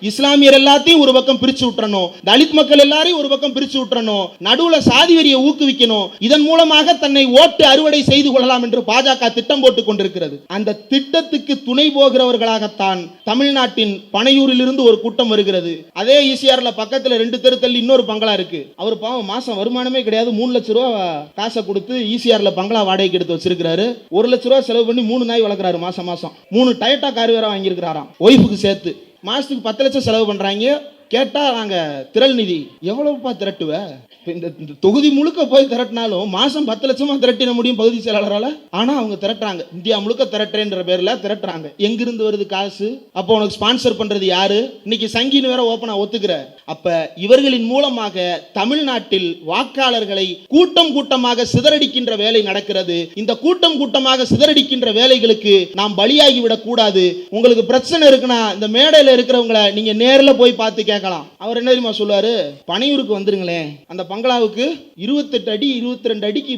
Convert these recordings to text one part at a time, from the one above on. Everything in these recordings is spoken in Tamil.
இஸ்லாமியர் எல்லாத்தையும் ஒரு பக்கம் பிரிச்சு விட்டுறணும், தலித் மக்கள் எல்லாரையும் ஒரு பக்கம் பிரிச்சு விட்டுறணும், நடுவுல சாதி வரியை ஊக்குவிக்கணும், இதன் மூலமாக தன்னை ஓட்டு அறுவடை செய்து கொள்ளலாம் என்று பாஜக திட்டம் போட்டுக் கொண்டிருக்கிறது. அந்த திட்டத்துக்கு துணை போகிறவர்களாகத்தான் தமிழ்நாட்டின் பனையூரில் இருந்து ஒரு கூட்டம் வருகிறது. அதே ஈசிஆர்ல பக்கத்துல 2 தெரு தள்ளி இன்னொரு பங்களா இருக்கு. அவர் பாவம் மாசம் வருமானமே கிடையாது, 3 லட்சம் ரூபாய் காசை கொடுத்து ஈசிஆர்ல பங்களா வாடகைக்கு எடுத்து வச்சிருக்காரு. 1 லட்சம் ரூபாய் செலவு பண்ணி 3 நாய் வளர்க்குறாரு. மாசம் 3 டயட்டா கார் வேற வாங்கியிருக்கிறாராம் ஒய்ஃபுக்கு சேர்த்து. மாசத்துக்கு 10 லட்சம் செலவு பண்றாங்க. கேட்டா நாங்க திரள் நிதி எவ்வளவுப்பா திரட்டுவ? இந்த தொகுதி முழுக்க போய் திரட்டினாலும் மாசம் 10 லட்சமா திரட்டின முடியும் பகுதி செயலாளரால. ஆனா அவங்க திரட்டுறாங்க, இந்தியா முழுக்க திரட்டுறேன்ற பேர்ல திரட்டுறாங்க. எங்கிருந்து வருது காசு? அப்போ உனக்கு ஸ்பான்சர் பண்றது யாரு? இன்னைக்கு சங்கின்னு வேற ஓப்பனா ஒத்துக்கிற. அப்ப இவர்களின் மூலமாக தமிழ்நாட்டில் வாக்காளர்களை கூட்டம் கூட்டமாக சிதறடிக்கின்ற வேலை நடக்கிறது. இந்த கூட்டம் கூட்டமாக சிதறடிக்கின்ற வேலைகளுக்கு நாம் பலியாகி விடக் கூடாது. உங்களுக்கு பிரச்சனை இருக்குன்னா இந்த மேடையில் இருக்கிறவங்களை நீங்க நேர்ல போய் பார்த்து கேட்கலாம். அவர் என்ன தெரியுமா சொல்லுவாரு? பனையூருக்கு வந்துருங்களேன், அந்த பங்களாவுக்கு 28 அடி 22 அடிக்கு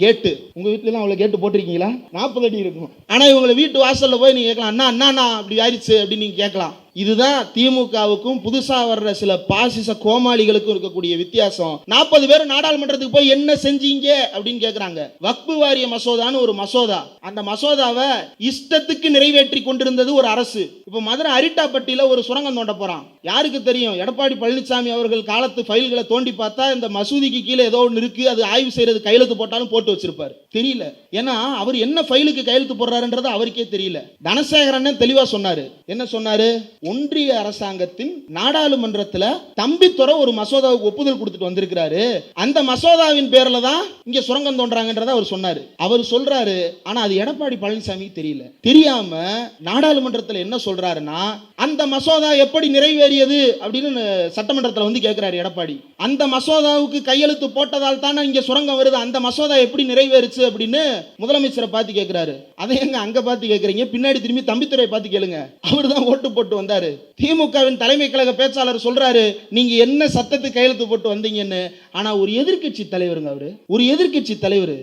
கேட்டு. உங்க வீட்டுல எல்லாம் அவ்வளவு கேட்டு போட்டிருக்கீங்களா? 40 அடி இருக்கும். ஆனா இவங்களை வீட்டு வாசல்ல போய் நீங்க கேட்கலாம், அண்ணா அண்ணா அப்படி ஆயிடுச்சு அப்படின்னு நீங்க கேட்கலாம். இதுதான் திமுகவுக்கும் புதுசா வர்ற சில பாசிச கோமாளிகளுக்கும் இருக்கக்கூடிய வித்தியாசம். 40 பேர் நாடாளுமன்றத்துக்கு போய் என்ன செஞ்சீங்க அப்படின்னு கேட்கிறாங்க. வக்பு வாரிய மசோதான்னு ஒரு மசோதா, அந்த மசோதாவை இஷ்டத்துக்கு நிறைவேற்றி கொண்டிருந்தது ஒரு அரசு. இப்ப மதுரை அரிட்டாப்பட்டியில ஒரு சுரங்கம் தோண்ட போறான். யாருக்கு தெரியும்? எடப்பாடி பழனிசாமி அவர்கள் காலத்து ஃபைல்களை தோண்டி பார்த்தா இந்த மசூதிக்கு கீழே ஏதோ ஒன்று இருக்கு, அது ஆய்வு செய்யறது கையெழுத்து போட்டாலும் போட்டு வச்சிருப்பாரு. தெரியல, ஏன்னா அவர் என்ன ஃபைலுக்கு கையெழுத்து போடுறாருன்றது அவருக்கே தெரியல. தனசேகரன் தெளிவா சொன்னாரு. என்ன சொன்னாரு? ஒன்றிய அரசாங்கத்தின் நாடாளுமன்றத்தில் தம்பித்துறை ஒரு மசோதாவுக்கு ஒப்புதல் கொடுத்துட்டு வந்திருக்கிறாரு, அந்த மசோதாவின் பேர்ல தான் இங்க சுரங்கம் தோன்றாங்கன்றத அவர் சொன்னாரு. அவர் சொல்றாரு, ஆனா அது எடப்பாடி பழனிசாமி தெரியல. தெரியாம நாடாளுமன்றத்தில் என்ன சொல்றாருன்னா, அந்த மசோதா எப்படி நிறைவேறியது அப்படின்னு சட்டமன்றத்தில் வந்து கேட்கிறாரு எடப்பாடி. அந்த மசோதாவுக்கு கையெழுத்து போட்டதால் தானே இங்க சுரங்கம் வருது, அந்த மசோதா எப்படி நிறைவேறுச்சு அப்படின்னு முதலமைச்சரை பார்த்து கேட்கிறாரு. அதை எங்க அங்க பார்த்து கேட்கறீங்க? பின்னாடி திரும்பி தம்பித்துறை பார்த்து கேளுங்க. அவர் தான் ஓட்டு போட்டு வந்தாரு. திமுகவின் தலைமை கழக பேச்சாளர் சொல்றாரு, நீங்க என்ன சட்டத்துக்கு கையெழுத்து போட்டு வந்தீங்கன்னு. ஆனா ஒரு எதிர்க்கட்சி தலைவருங்க, அவரு ஒரு எதிர்க்கட்சி தலைவர்,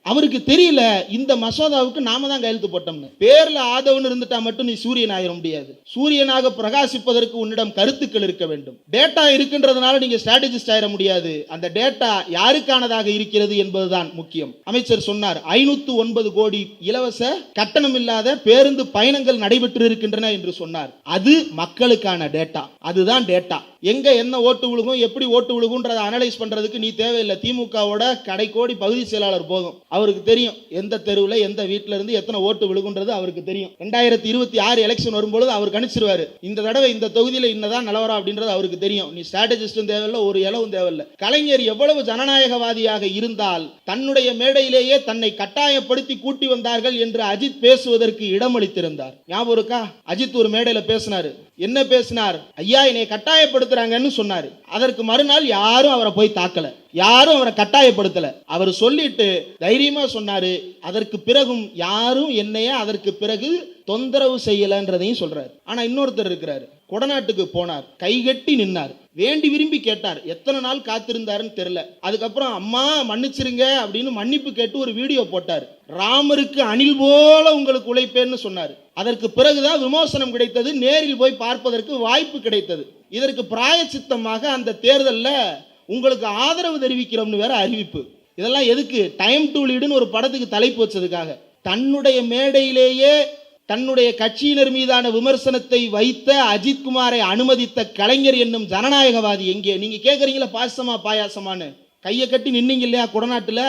அவருக்கு தெரியல இந்த மசோதாவுக்கு நாம தான் கையெழுத்து போட்டோம்னு. பேர்ல ஆதவன் இருந்துட்டா மட்டும் நீ சூரியன் ஆயிர முடியாது. சூரியனாக பிரகாசிப்பதற்கு உன்னிடம் கருத்துக்கள் இருக்க வேண்டும். டேட்டா இருக்குன்றதுனால நீங்க ஸ்ட்ராட்டஜிஸ்ட் ஆயிர முடியாது. அந்த டேட்டா யாருக்கானதாக இருக்கிறது என்பதுதான் முக்கியம். அமைச்சர் சொன்னார், 509 கோடி இலவச கட்டணம் இல்லாத பேருந்து பயணங்கள் நடைபெற்று இருக்கின்றன என்று சொன்னார். அது மக்களுக்கான டேட்டா, அதுதான் டேட்டா. எங்க என்ன ஓட்டு விழுகும், எப்படி ஓட்டு விழுகும்ன்றதை அனலைஸ் பண்றதுக்கு நீ தேவையில்லை. திமுகவோட கடைக்கோடி பகுதி செயலாளர் போதும். அவருக்கு தெரியும் எந்த தெருவில் எந்த வீட்டில இருந்து எத்தனை ஓட்டு விழுகுன்றது அவருக்கு தெரியும். 2026 எலெக்ஷன் வரும்போது அவர் கணிச்சிருவாரு, இந்த தடவை இந்த தொகுதியில் இன்னதான் நிலவரம் அப்படின்றது அவருக்கு தெரியும். நீ ஸ்ட்ராட்டஜிஸ்டும் தேவையில்லை, ஒரு இலவும் தேவையில்லை. கலைஞர் எவ்வளவு ஜனநாயகவாதியாக இருந்தால் தன்னுடைய மேடையிலேயே தன்னை கட்டாயப்படுத்தி கூட்டி வந்தார்கள் என்று அஜித் பேசுவதற்கு இடமளித்திருந்தார். ஞாபகம் இருக்கா? அஜித் ஒரு மேடையில பேசினாரு. என்ன பேசினார்? ஐயா என்னை கட்டாயப்படுத்துறாங்கன்னு சொன்னாரு. அதற்கு மறுநாள் யாரும் அவரை போய் தாக்கல, யாரும் அவரை கட்டாயப்படுத்தல. அவர் சொல்லிட்டு தைரியமா சொன்னாரு. அதற்கு பிறகும் யாரும் என்னைய அதற்கு பிறகு தொந்தரவு செய்யலன்றதையும் சொல்றாரு. ஆனா இன்னொருத்தர் இருக்கிறாரு, கொடநாட்டுக்கு போனார், கைகட்டி நின்னார், வேண்டி விரும்பி கேட்டார். எத்தனை நாள் காத்திருந்தாருன்னு தெரியல. அதுக்கப்புறம் அம்மா மன்னிச்சிருங்க அப்படின்னு மன்னிப்பு கேட்டு ஒரு வீடியோ போட்டார். ராமருக்கு அணில் போல உங்களுக்கு உழைப்பேன்னு சொன்னார். அதற்கு பிறகுதான் விமோசனம் கிடைத்தது, நேரில் போய் பார்ப்பதற்கு வாய்ப்பு கிடைத்தது. இதற்கு பிராயச்சித்தமாக அந்த தேர்தலில் உங்களுக்கு ஆதரவு தெரிவிக்கிறோம்னு வேற அறிவிப்பு. இதெல்லாம் எதுக்கு? டைம் டு லீடுன்னு ஒரு படத்துக்கு தலைப்பு வச்சதுக்காக. தன்னுடைய மேடையிலேயே தன்னுடைய கட்சியினர் மீதான விமர்சனத்தை வைத்த அஜித்குமாரை அனுமதித்த கலைஞர் என்னும் ஜனநாயகவாதி எங்கே? நீங்க கேட்கறீங்களா பாயசமா பாயாசமானு? கையை கட்டி நின்னீங்க இல்லையா கொடநாட்டுல?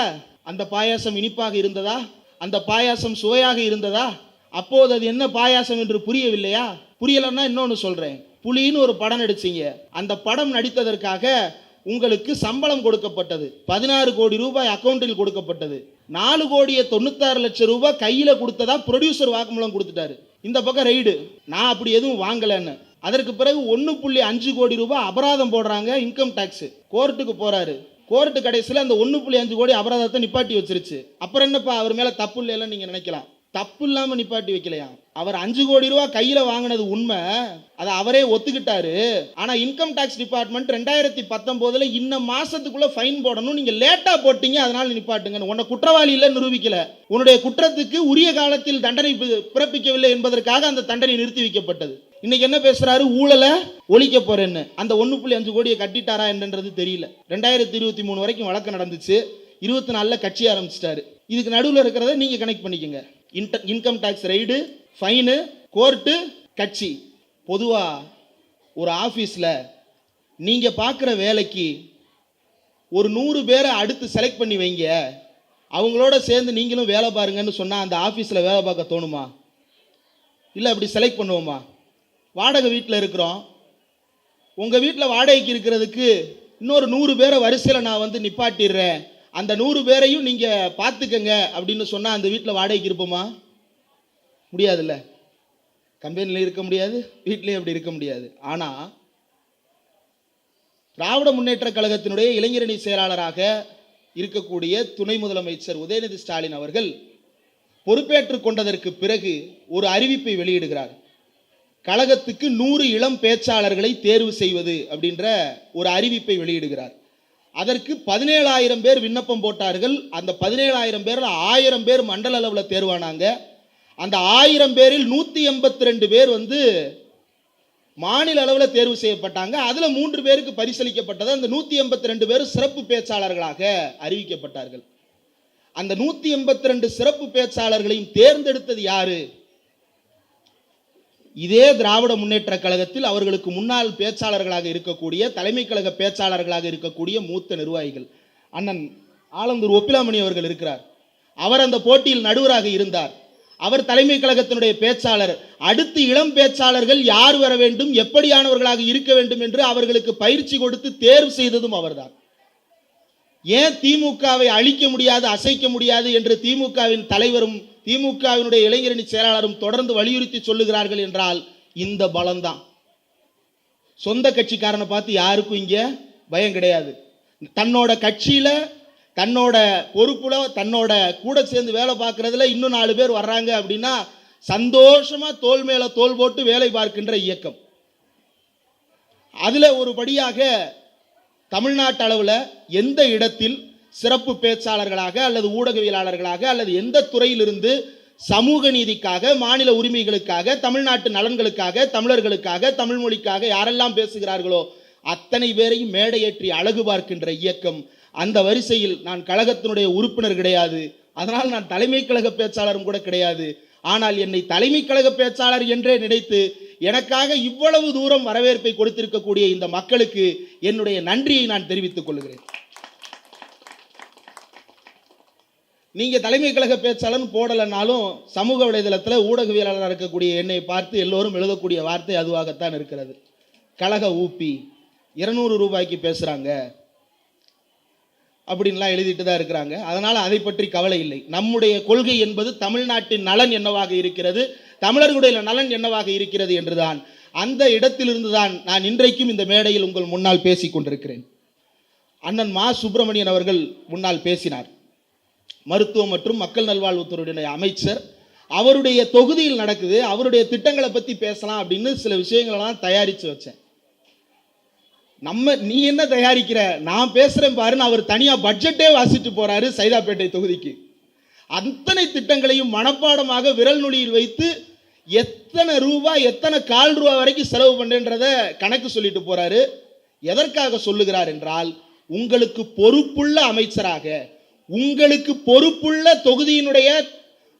அந்த பாயாசம் இனிப்பாக இருந்ததா? அந்த பாயாசம் சுவையாக இருந்ததா? அப்போது அது என்ன பாயாசம் என்று புரியவில்லையா? புரியலன்னா இன்னொன்னு சொல்றேன். புலின்னு ஒரு படம் நடிச்சீங்க. அந்த படம் நடித்ததற்காக உங்களுக்கு சம்பளம் கொடுக்கப்பட்டது. 16 கோடி ரூபாய் அக்கௌண்டில் கொடுக்கப்பட்டது. 4,96,00,000 ரூபாய் கையில கொடுத்ததா ப்ரொடியூசர் வாக்குமூலம் கொடுத்துட்டாரு. இந்த பக்கம் ரைடு, நான் அப்படி எதுவும் வாங்கலன்னு. அதற்கு பிறகு 1.5 கோடி ரூபாய் அபராதம் போடுறாங்க இன்கம் டாக்ஸ். கோர்ட்டுக்கு போறாரு. கோர்ட்டு கடைசியில் அந்த 1.5 கோடி அபராதத்தை நிப்பாட்டி வச்சிருச்சு. அப்புறம் என்னப்பா அவர் மேல தப்பு இல்லைன்னு நீங்க நினைக்கலாம். தப்பு இல்லாம நிப்பாட்டி வைக்கலையா? அவர் 5 கோடி ரூபாய் கையில வாங்கினது உண்மை, அதை அவரே ஒத்துக்கிட்டாரு. ஆனா இன்கம் டாக்ஸ் டிபார்ட்மெண்ட் 2019 இந்த மாசத்துக்குள்ள ஃபைன் போடணும், நீங்க லேட்டா போட்டீங்க அதனால நிப்பாட்டுங்க. உன்னை குற்றவாளி இல்ல நிரூபிக்கல, உன்னுடைய குற்றத்துக்கு உரிய காலத்தில் தண்டனை பிறப்பிக்கவில்லை என்பதற்காக அந்த தண்டனை நிறுத்தி வைக்கப்பட்டது. இன்னைக்கு என்ன பேசுறாரு, ஊழலை ஒழிக்க போறேன்னு. அந்த 1.5 கோடியை கட்டிட்டாரா என்னன்றது தெரியல. 2023 வரைக்கும் வழக்கு நடந்துச்சு, 24 கட்சி ஆரம்பிச்சிட்டாரு. இதுக்கு நடுவில் இருக்கிறத நீங்க கனெக்ட் பண்ணிக்கங்க. Income tax raid, fine, court, கட்சி. பொதுவா ஒரு ஆபீஸ்ல நீங்க பார்க்குற வேலைக்கு ஒரு 100 பேரை அடுத்து செலக்ட் பண்ணி வைங்க, அவங்களோட சேர்ந்து நீங்களும் வேலை பாருங்கன்னு சொன்னா அந்த ஆபீஸ்ல வேலை பார்க்க தோணுமா? இல்லை அப்படி செலக்ட் பண்ணுவோமா? வாடகை வீட்டில் இருக்கிறோம், உங்கள் வீட்டில் வாடகைக்கு இருக்கிறதுக்கு இன்னொரு 100 பேரை வரிசையில் நான் வந்து நிப்பாட்டிடுறேன், அந்த 100 பேரையும் நீங்கள் பார்த்துக்கங்க அப்படின்னு சொன்னால் அந்த வீட்டில் வாடகைக்கு இருப்போமா? முடியாதுல்ல. கம்பெனியில் இருக்க முடியாது, வீட்டிலையும் அப்படி இருக்க முடியாது. ஆனால் திராவிட முன்னேற்ற கழகத்தினுடைய இளைஞரணி செயலாளராக இருக்கக்கூடிய துணை முதலமைச்சர் உதயநிதி ஸ்டாலின் அவர்கள் பொறுப்பேற்றுக் கொண்டதற்கு பிறகு ஒரு அறிவிப்பை வெளியிடுகிறார். கழகத்துக்கு 100 இளம் பேச்சாளர்களை தேர்வு செய்வது அப்படின்ற ஒரு அறிவிப்பை வெளியிடுகிறார். அதற்கு 17,000 பேர் விண்ணப்பம் போட்டார்கள். அந்த 17,000 பேரில் 1000 பேர் மண்டல அளவில் தேர்வானாங்க. அந்த 1000 பேரில் 182 பேர் வந்து மாநில அளவில் தேர்வு செய்யப்பட்டாங்க. அதில் 3 பேருக்கு பரிசளிக்கப்பட்டது. அந்த 182 பேர் சிறப்பு பேச்சாளர்களாக அறிவிக்கப்பட்டார்கள். அந்த 182 சிறப்பு பேச்சாளர்களையும் தேர்ந்தெடுத்தது யாரு? இதே திராவிட முன்னேற்ற கழகத்தில் அவர்களுக்கு முன்னாள் பேச்சாளர்களாக இருக்கக்கூடிய, தலைமை கழக பேச்சாளர்களாக இருக்கக்கூடிய மூத்த நிர்வாகிகள். அண்ணன் ஆலந்தூர் ஒப்பிலாமணி அவர்கள் இருக்கிறார். அவர் அந்த போட்டியில் நடுவராக இருந்தார். அவர் தலைமை கழகத்தினுடைய பேச்சாளர். அடுத்து இளம் பேச்சாளர்கள் யார் வர வேண்டும், எப்படியானவர்களாக இருக்க வேண்டும் என்று அவர்களுக்கு பயிற்சி கொடுத்து தேர்வு செய்ததும் அவர்தான். ஏன் திமுகவை அழிக்க முடியாது, அசைக்க முடியாது என்று திமுகவின் தலைவரும் திமுகவினுடைய இளைஞரணி செயலாளரும் தொடர்ந்து வலியுறுத்தி சொல்லுகிறார்கள் என்றால் இந்த பலம்தான். சொந்த கட்சிக்காரனை பார்த்து யாருக்கும் இங்க பயம் கிடையாது. தன்னோட கட்சியில, தன்னோட பொறுப்புல, தன்னோட கூட சேர்ந்து வேலை பார்க்கறதுல இன்னும் 4 பேர் வர்றாங்க அப்படின்னா சந்தோஷமா தோள் மேல தோள் போட்டு வேலை பார்க்கின்ற இயக்கம். அதுல ஒரு படியாக தமிழ்நாட்டு அளவில் எந்த இடத்தில் சிறப்பு பேச்சாளர்களாக அல்லது ஊடகவியலாளர்களாக அல்லது எந்த துறையிலிருந்து சமூக நீதிக்காக, மாநில உரிமைகளுக்காக, தமிழ்நாட்டு நலன்களுக்காக, தமிழர்களுக்காக, தமிழ் மொழிக்காக யாரெல்லாம் பேசுகிறார்களோ அத்தனை பேரையும் மேடையேற்றி அழகு பார்க்கின்ற இயக்கம். அந்த வரிசையில் நான் கழகத்தினுடைய உறுப்பினர் கிடையாது, அதனால் நான் தலைமை கழக பேச்சாளரும் கூட கிடையாது. ஆனால் என்னை தலைமை கழக பேச்சாளர் என்றே நினைத்து எனக்காக இவ்வளவு தூரம் வரவேற்பை கொடுத்திருக்கக்கூடிய இந்த மக்களுக்கு என்னுடைய நன்றியை நான் தெரிவித்துக் கொள்கிறேன். நீங்க தலைமை கழக பேச்சாளர் போடலைனாலும் சமூக வலைதளத்தில் ஊடகவியலாளராக இருக்கக்கூடிய என்னை பார்த்து எல்லோரும் எழுதக்கூடிய வார்த்தை அதுவாகத்தான் இருக்கிறது. கழக ஊப்பி 200 ரூபாய்க்கு பேசுறாங்க அப்படின்லாம் எழுதிட்டு தான் இருக்கிறாங்க. அதனால அதை பற்றி கவலை இல்லை. நம்முடைய கொள்கை என்பது தமிழ்நாட்டின் நலன் என்னவாக இருக்கிறது, தமிழர்களுடைய நலன் என்னவாக இருக்கிறது என்றுதான். அந்த இடத்திலிருந்து தான் நான் இன்றைக்கும் இந்த மேடையில் உங்கள் முன்னால் பேசிக் கொண்டிருக்கிறேன். அண்ணன் மா சுப்பிரமணியன் அவர்கள் முன்னால் பேசினார். மருத்துவம் மற்றும் மக்கள் நல்வாழ்வுத்துறையுடைய அமைச்சர். அவருடைய தொகுதியில் நடக்குது, அவருடைய திட்டங்களை பற்றி பேசலாம் அப்படின்னு சில விஷயங்களெல்லாம் தயாரித்து வச்சேன். நீ என்ன தயாரிக்கிற, நான் பேசுறேன் பாருன்னு அவர் தனியாக பட்ஜெட்டே வாசிட்டு போறாரு சைதாப்பேட்டை தொகுதிக்கு. அத்தனை திட்டங்களையும் மனப்பாடமாக விரல் நுனியில் வைத்து எத்தனை ரூபாய், எத்தனை கால் ரூபாய் வரைக்கும் செலவு பண்ணுன்றத கணக்கு சொல்லிட்டு போறாரு. எதற்காக சொல்லுகிறார் என்றால், உங்களுக்கு பொறுப்புள்ள அமைச்சராக, உங்களுக்கு பொறுப்புள்ள தொகுதியினுடைய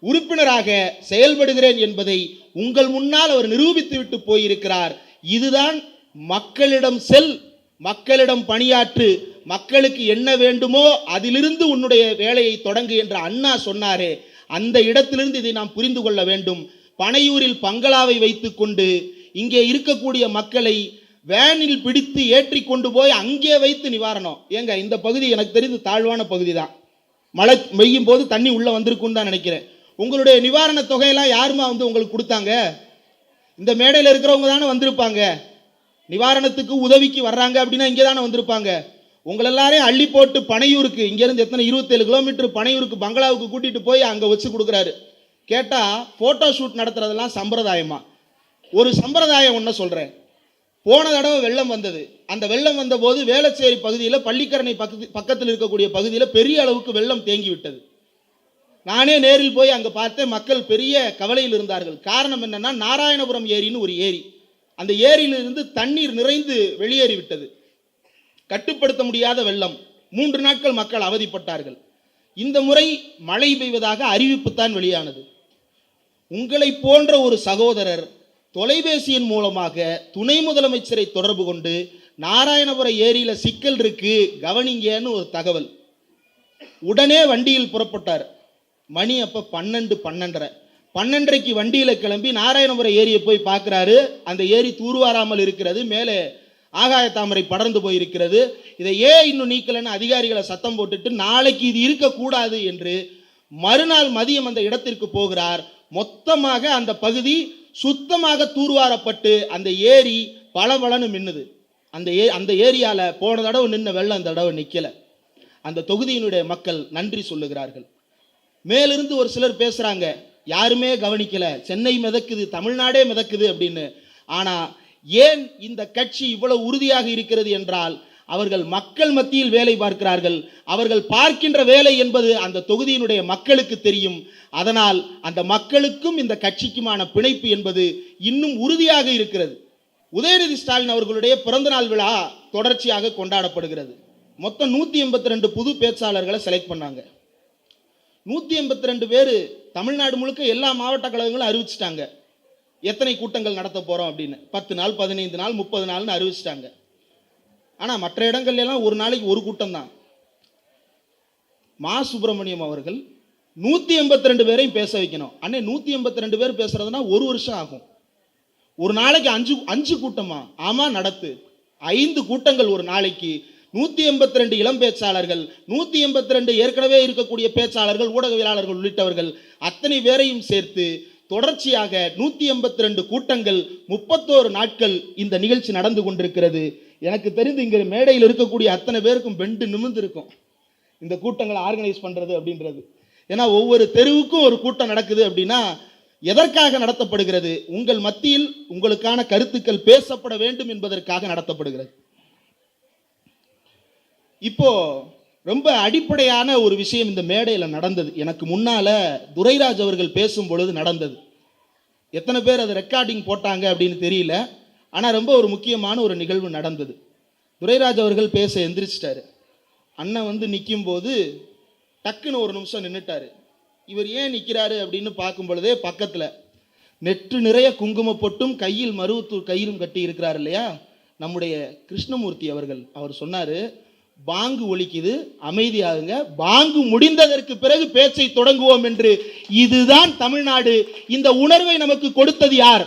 உறுப்பினராக செயல்படுகிறேன் என்பதை உங்கள் முன்னால் அவர் நிரூபித்து விட்டு போயிருக்கிறார். இதுதான் மக்களிடம் செல், மக்களிடம் பணியாற்று, மக்களுக்கு என்ன வேண்டுமோ அதிலிருந்து உன்னுடைய வேலையை தொடங்கு என்று அண்ணா சொன்னாரே, அந்த இடத்திலிருந்து இதை நாம் புரிந்து கொள்ள வேண்டும். பனையூரில் பங்களாவை வைத்துக் கொண்டு இங்கே இருக்கக்கூடிய மக்களை வேனில் பிடித்து ஏற்றி கொண்டு போய் அங்கே வைத்து நிவாரணம். ஏங்க, இந்த பகுதி எனக்கு தெரிந்து தாழ்வான பகுதி தான், மழை பெய்யும் போது தண்ணி உள்ள வந்திருக்குன்னு தான் நினைக்கிறேன். உங்களுடைய நிவாரண தொகையெல்லாம் யாருமா வந்து உங்களுக்கு கொடுத்தாங்க? இந்த மேடையில் இருக்கிறவங்க தானே வந்திருப்பாங்க. நிவாரணத்துக்கு உதவிக்கு வர்றாங்க அப்படின்னா இங்கே தானே வந்திருப்பாங்க. உங்களை எல்லாரையும் அள்ளி போட்டு பனையூருக்கு, இங்கேருந்து எத்தனை 27 கிலோமீட்டர் பனையூருக்கு பங்களாவுக்கு கூட்டிகிட்டு போய் அங்கே வச்சு கொடுக்குறாரு. கேட்டால் ஃபோட்டோ ஷூட் நடத்துறதெல்லாம் சம்பிரதாயமா? ஒரு சம்பிரதாயம் ஒன்று சொல்கிறேன். போன தடவை வெள்ளம் வந்தது. அந்த வெள்ளம் வந்த போது வேளச்சேரி பகுதியில், பள்ளிக்கரணை பக்கத்தில் இருக்கக்கூடிய பகுதியில் பெரிய அளவுக்கு வெள்ளம் தேங்கி விட்டது. நானே நேரில் போய் அங்கே பார்த்தேன். மக்கள் பெரிய கவலையில் இருந்தார்கள். காரணம் என்னன்னா, நாராயணபுரம் ஏரின்னு ஒரு ஏரி, அந்த ஏரியிலிருந்து தண்ணீர் நிறைந்து வெளியேறிவிட்டது. கட்டுப்படுத்த முடியாத வெள்ளம். 3 நாட்கள் மக்கள் அவதிப்பட்டார்கள். இந்த முறை மழை பெய்வதாக அறிவிப்பு தான் வெளியானது. உங்களை போன்ற ஒரு சகோதரர் தொலைபேசியின் மூலமாக துணை முதலமைச்சரை தொடர்பு கொண்டு நாராயணபுரம் ஏரியில சிக்கல் இருக்கு கவனிங்கன்னு ஒரு தகவல். உடனே வண்டியில் புறப்பட்டார். மணி அப்ப 12:30 வண்டியில கிளம்பி நாராயணபுரம் ஏரியை போய் பார்க்கிறாரு. அந்த ஏரி தூர்வாராமல் இருக்கிறது, மேலே ஆகாய தாமரை படர்ந்து போயிருக்கிறது. இதை ஏன் இன்னும் நீக்கலன்னு அதிகாரிகளை சத்தம் போட்டுட்டு நாளைக்கு இது இருக்கக்கூடாது என்று மறுநாள் மதியம் அந்த இடத்திற்கு போகிறார். மொத்தமாக அந்த பகுதி சுத்தமாக தூர்வாரப்பட்டு அந்த ஏரி பளபளன்னு மின்னுது. அந்த ஏரியால போன தடவை நின்ன வெள்ளம் அந்த தடவை நிக்கல. அந்த தொகுதியினுடைய மக்கள் நன்றி சொல்லுகிறார்கள். மேலிருந்து ஒரு சிலர் பேசுறாங்க, யாருமே கவனிக்கல, சென்னை மிதக்குது, தமிழ்நாடே மிதக்குது அப்படின்னு. ஆனா ஏன் இந்த கட்சி இவ்வளவு உறுதியாக இருக்கிறது என்றால், அவர்கள் மக்கள் மத்தியில் வேலை பார்க்கிறார்கள். அவர்கள் பார்க்கின்ற வேலை என்பது அந்த தொகுதியினுடைய மக்களுக்கு தெரியும். அதனால் அந்த மக்களுக்கும் இந்த கட்சிக்குமான பிணைப்பு என்பது இன்னும் உறுதியாக இருக்கிறது. உதயநிதி ஸ்டாலின் அவர்களுடைய பிறந்தநாள் விழா தொடர்ச்சியாக கொண்டாடப்படுகிறது. மொத்தம் 182 புது பேச்சாளர்களை செலக்ட் பண்ணாங்க. 182 பேர் தமிழ்நாடு முழுக்க எல்லா மாவட்ட கழகங்களும் அறிவிச்சிட்டாங்க எத்தனை கூட்டங்கள் நடத்த போறோம் அப்படின்னு. 10 நாள், 15 நாள், 30 நாள்னு அறிவிச்சிட்டாங்க. ஆனா மற்ற இடங்கள்ல எல்லாம் ஒரு நாளைக்கு ஒரு கூட்டம் தான். மா சுப்பிரமணியம் அவர்கள் 182 பேரையும் பேச வைக்கணும். அண்ணே 182 பேர் பேசுறதுனா 1 வருஷம் ஆகும். ஒரு நாளைக்கு 5 கூட்டமா? ஆமா, நடத்து 5 கூட்டங்கள் ஒரு நாளைக்கு. 182 இளம் பேச்சாளர்கள், 182 ஏற்கனவே இருக்கக்கூடிய பேச்சாளர்கள், ஊடகவியலாளர்கள் உள்ளிட்டவர்கள் அத்தனை பேரையும் சேர்த்து தொடர்ச்சியாக 182 கூட்டங்கள் 31 நாட்கள் இந்த நிகழ்ச்சி நடந்து கொண்டிருக்கிறது. எனக்கு தெரிந்து இங்க மேடையில் இருக்கக்கூடிய அத்தனை பேருக்கும் பெண்டு நிமிர்ந்து இருக்கும் இந்த கூட்டங்களை ஆர்கனைஸ் பண்றது அப்படின்றது. ஏன்னா ஒவ்வொரு தெருவுக்கும் ஒரு கூட்டம் நடக்குது அப்படின்னா எதற்காக நடத்தப்படுகிறது? உங்கள் மத்தியில் உங்களுக்கான கருத்துக்கள் பேசப்பட வேண்டும் என்பதற்காக நடத்தப்படுகிறது. இப்போ ரொம்ப அடிப்படையான ஒரு விஷயம் இந்த மேடையில் நடந்தது. எனக்கு முன்னால துரைராஜ் அவர்கள் பேசும் பொழுது நடந்தது. எத்தனை பேர் அதை ரெக்கார்டிங் போட்டாங்க அப்படின்னு தெரியல. ஆனால் ரொம்ப ஒரு முக்கியமான ஒரு நிகழ்வு நடந்தது. துரைராஜ் அவர்கள் பேச எந்திரிச்சிட்டாரு. அண்ணன் வந்து நிற்கும் போது டக்குன்னு ஒரு நிமிஷம் நின்றுட்டாரு. இவர் ஏன் நிற்கிறாரு அப்படின்னு பார்க்கும் பொழுதே பக்கத்தில் நெற்று நிறைய குங்கும பொட்டும் கையில் மருவத்தூர் கயிறும் கட்டி இருக்கிறார் இல்லையா நம்முடைய கிருஷ்ணமூர்த்தி அவர்கள். அவர் சொன்னார், பாங்கு ஒலிக்குது, அமைதியாகுங்க, பாங்கு முடிந்ததற்கு பிறகு பேச்சை தொடங்குவோம் என்று. இதுதான் தமிழ்நாடு. இந்த உணர்வை நமக்கு கொடுத்தது யார்?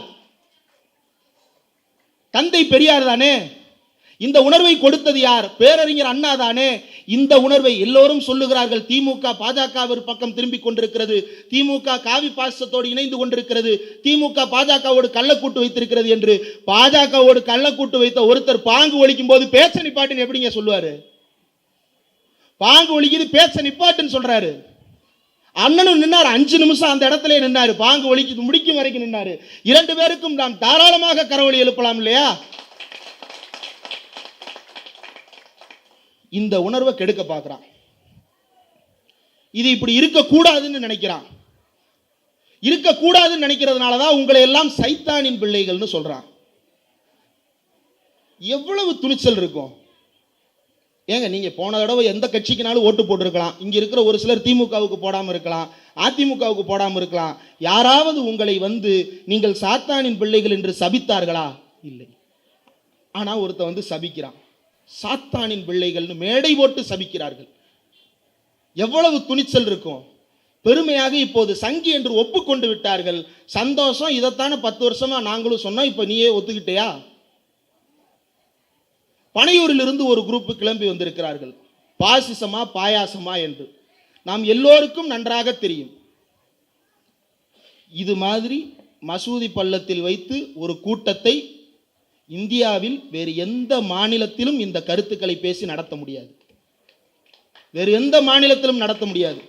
தந்தை பெரியார் தானே. இந்த உணர்வை கொடுத்தது யார்? பேரறிஞர் அண்ணா தானே. இந்த உணர்வை எல்லோரும் சொல்லுகிறார்கள். திமுக பாஜகவின் பக்கம் திரும்பிக் கொண்டிருக்கிறது, திமுக காவி பாசத்தோடு இணைந்து கொண்டிருக்கிறது, திமுக பாஜகவோடு கள்ளக்கூட்டு வைத்திருக்கிறது என்று. பாஜகவோடு கள்ளக்கூட்டு வைத்த ஒருத்தர் பாங்கு ஒலிக்கும் போது பேச்ச நிப்பாட்டுன்னு எப்படிங்க சொல்லுவாரு? பாங்கு ஒலிக்குது, பேச்ச நிப்பாட்டுன்னு சொல்றாரு. அண்ணனும் நின்னார், 5 நிமிஷம் அந்த இடத்துல நின்னாரு, பாங்கு ஒலிக்கு முடிக்கும் வரைக்கும் நின்னாரு. 2 பேருக்கும் நாம் தாராளமாக கரவொலி எழுப்பலாம் இல்லையா? இந்த உணர்வை கெடுக்க பார்க்கிறான். இது இப்படி இருக்கக்கூடாதுன்னு நினைக்கிறான். இருக்கக்கூடாதுன்னு நினைக்கிறதுனாலதான் உங்களை எல்லாம் சைத்தானின் பிள்ளைகள்னு சொல்றான். எவ்வளவு துணிச்சல் இருக்கும் ஏங்க? நீங்க போன தடவை எந்த கட்சிக்குனாலும் ஓட்டு போட்டிருக்கலாம். இங்க இருக்கிற ஒரு சிலர் திமுகவுக்கு போடாம இருக்கலாம், அதிமுகவுக்கு போடாம இருக்கலாம். யாராவது உங்களை வந்து நீங்கள் சாத்தானின் பிள்ளைகள் என்று சபித்தார்களா? இல்லை. ஆனா ஒருத்த வந்து சபிக்கிறான், சாத்தானின் பிள்ளைகள்னு மேடை போட்டு சபிக்கிறார்கள். எவ்வளவு துணிச்சல் இருக்கும்! பெருமையாக இப்போது சங்கி என்று ஒப்புக்கொண்டு விட்டார்கள். சந்தோஷம். இதைத்தானே 10 வருஷமா நாங்களும் சொன்னோம், இப்ப நீயே ஒத்துக்கிட்டயா? பனையூரில் இருந்து ஒரு குரூப் கிளம்பி வந்திருக்கிறார்கள். பாசிசமா பாயாசமா என்று நாம் எல்லோருக்கும் நன்றாக தெரியும். இது மாதிரி மசூதி பள்ளத்தில் வைத்து ஒரு கூட்டத்தை இந்தியாவில் வேறு எந்த மாநிலத்திலும் இந்த கருத்துக்களை பேசி நடத்த முடியாது. வேறு எந்த மாநிலத்திலும் நடத்த முடியாது.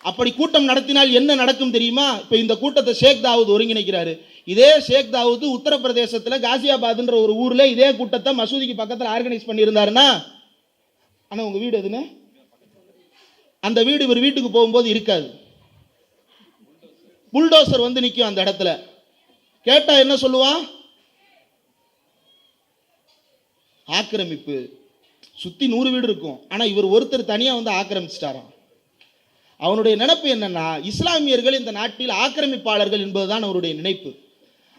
அப்படி கூட்டம் நடத்தினால் என்ன நடக்கும் தெரியுமா? இப்ப இந்த கூட்டத்தை ஷேக் தாவூத் ஒருங்கிணைக்கிறாரு. இதே ஷேக் தாவூத் உத்தரப்பிரதேசத்தில் காசியாபாத்ன்ற ஒரு ஊர்ல இதே கூட்டத்தை மசூதிக்கு பக்கத்தில் ஆர்கனைஸ் பண்ணியிருந்தாருன்னா, ஆனா உங்க வீடு எதுன்னு அந்த வீடு இவர் வீட்டுக்கு போகும்போது இருக்காது. புல்டோசர் வந்து நிற்கும் அந்த இடத்துல. கேட்டா என்ன சொல்லுவான்? ஆக்கிரமிப்பு. சுற்றி 100 வீடு இருக்கும், ஆனால் இவர் ஒருத்தர் தனியாக வந்து ஆக்கிரமிச்சிட்டாராம். அவனுடைய நினைப்பு என்னன்னா, இஸ்லாமியர்கள் இந்த நாட்டில் ஆக்கிரமிப்பாளர்கள் என்பதுதான் அவருடைய நினைப்பு.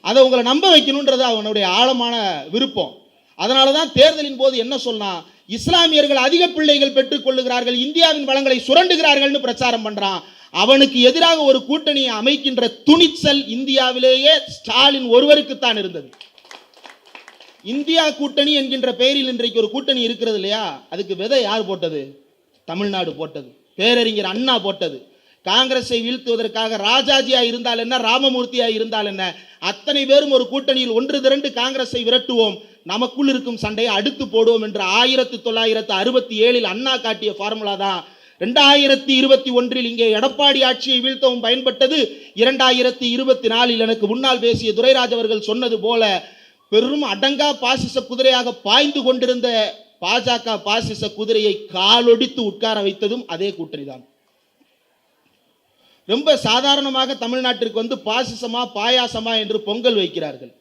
அதை உங்களை நம்ப வைக்கணுன்றது அவனுடைய ஆழமான விருப்பம். அதனால தான் தேர்தலின் போது என்ன சொன்னா, இஸ்லாமியர்கள் அதிக பிள்ளைகள் பெற்றுக் கொள்ளுகிறார்கள், இந்தியாவின் வளங்களை சுரண்டுகிறார்கள்னு பிரச்சாரம் பண்றான். அவனுக்கு எதிராக ஒரு கூட்டணியை அமைக்கின்ற துணிச்சல் இந்தியாவிலேயே ஸ்டாலின் ஒருவருக்குத்தான் இருந்தது. இந்தியா கூட்டணி என்கின்ற பெயரில் இன்றைக்கு ஒரு கூட்டணி இருக்கிறது இல்லையா, அதுக்கு விதை யார் போட்டது? தமிழ்நாடு போட்டது, பேரறிஞர் அண்ணா போட்டது. காங்கிரஸை வீழ்த்துவதற்காக ராஜாஜியா இருந்தால் என்ன, ராமமூர்த்தியா இருந்தால் என்ன, அத்தனை பேரும் ஒரு கூட்டணியில் ஒன்று திரண்டு காங்கிரஸை விரட்டுவோம், நமக்குள் இருக்கும் சண்டையை அடுத்து போடுவோம் என்று 1967 அண்ணா காட்டிய ஃபார்முலா தான் 2021 இங்கே எடப்பாடி ஆட்சியை வீழ்த்தவும் பயன்பட்டது. 2024 எனக்கு முன்னால் பேசிய துரைராஜ் அவர்கள் சொன்னது போல பெரும் அடங்கா பாசிச குதிரையாக பாய்ந்து கொண்டிருந்த பாஜக பாசிச குதிரையை காலொடித்து உட்கார வைத்ததும் அதே கூட்டணி தான். ரொம்ப சாதாரணமாக தமிழ்நாட்டிற்கு வந்து பாசிசமா பாயாசமா என்று பொங்கல் வைக்கிறார்கள்.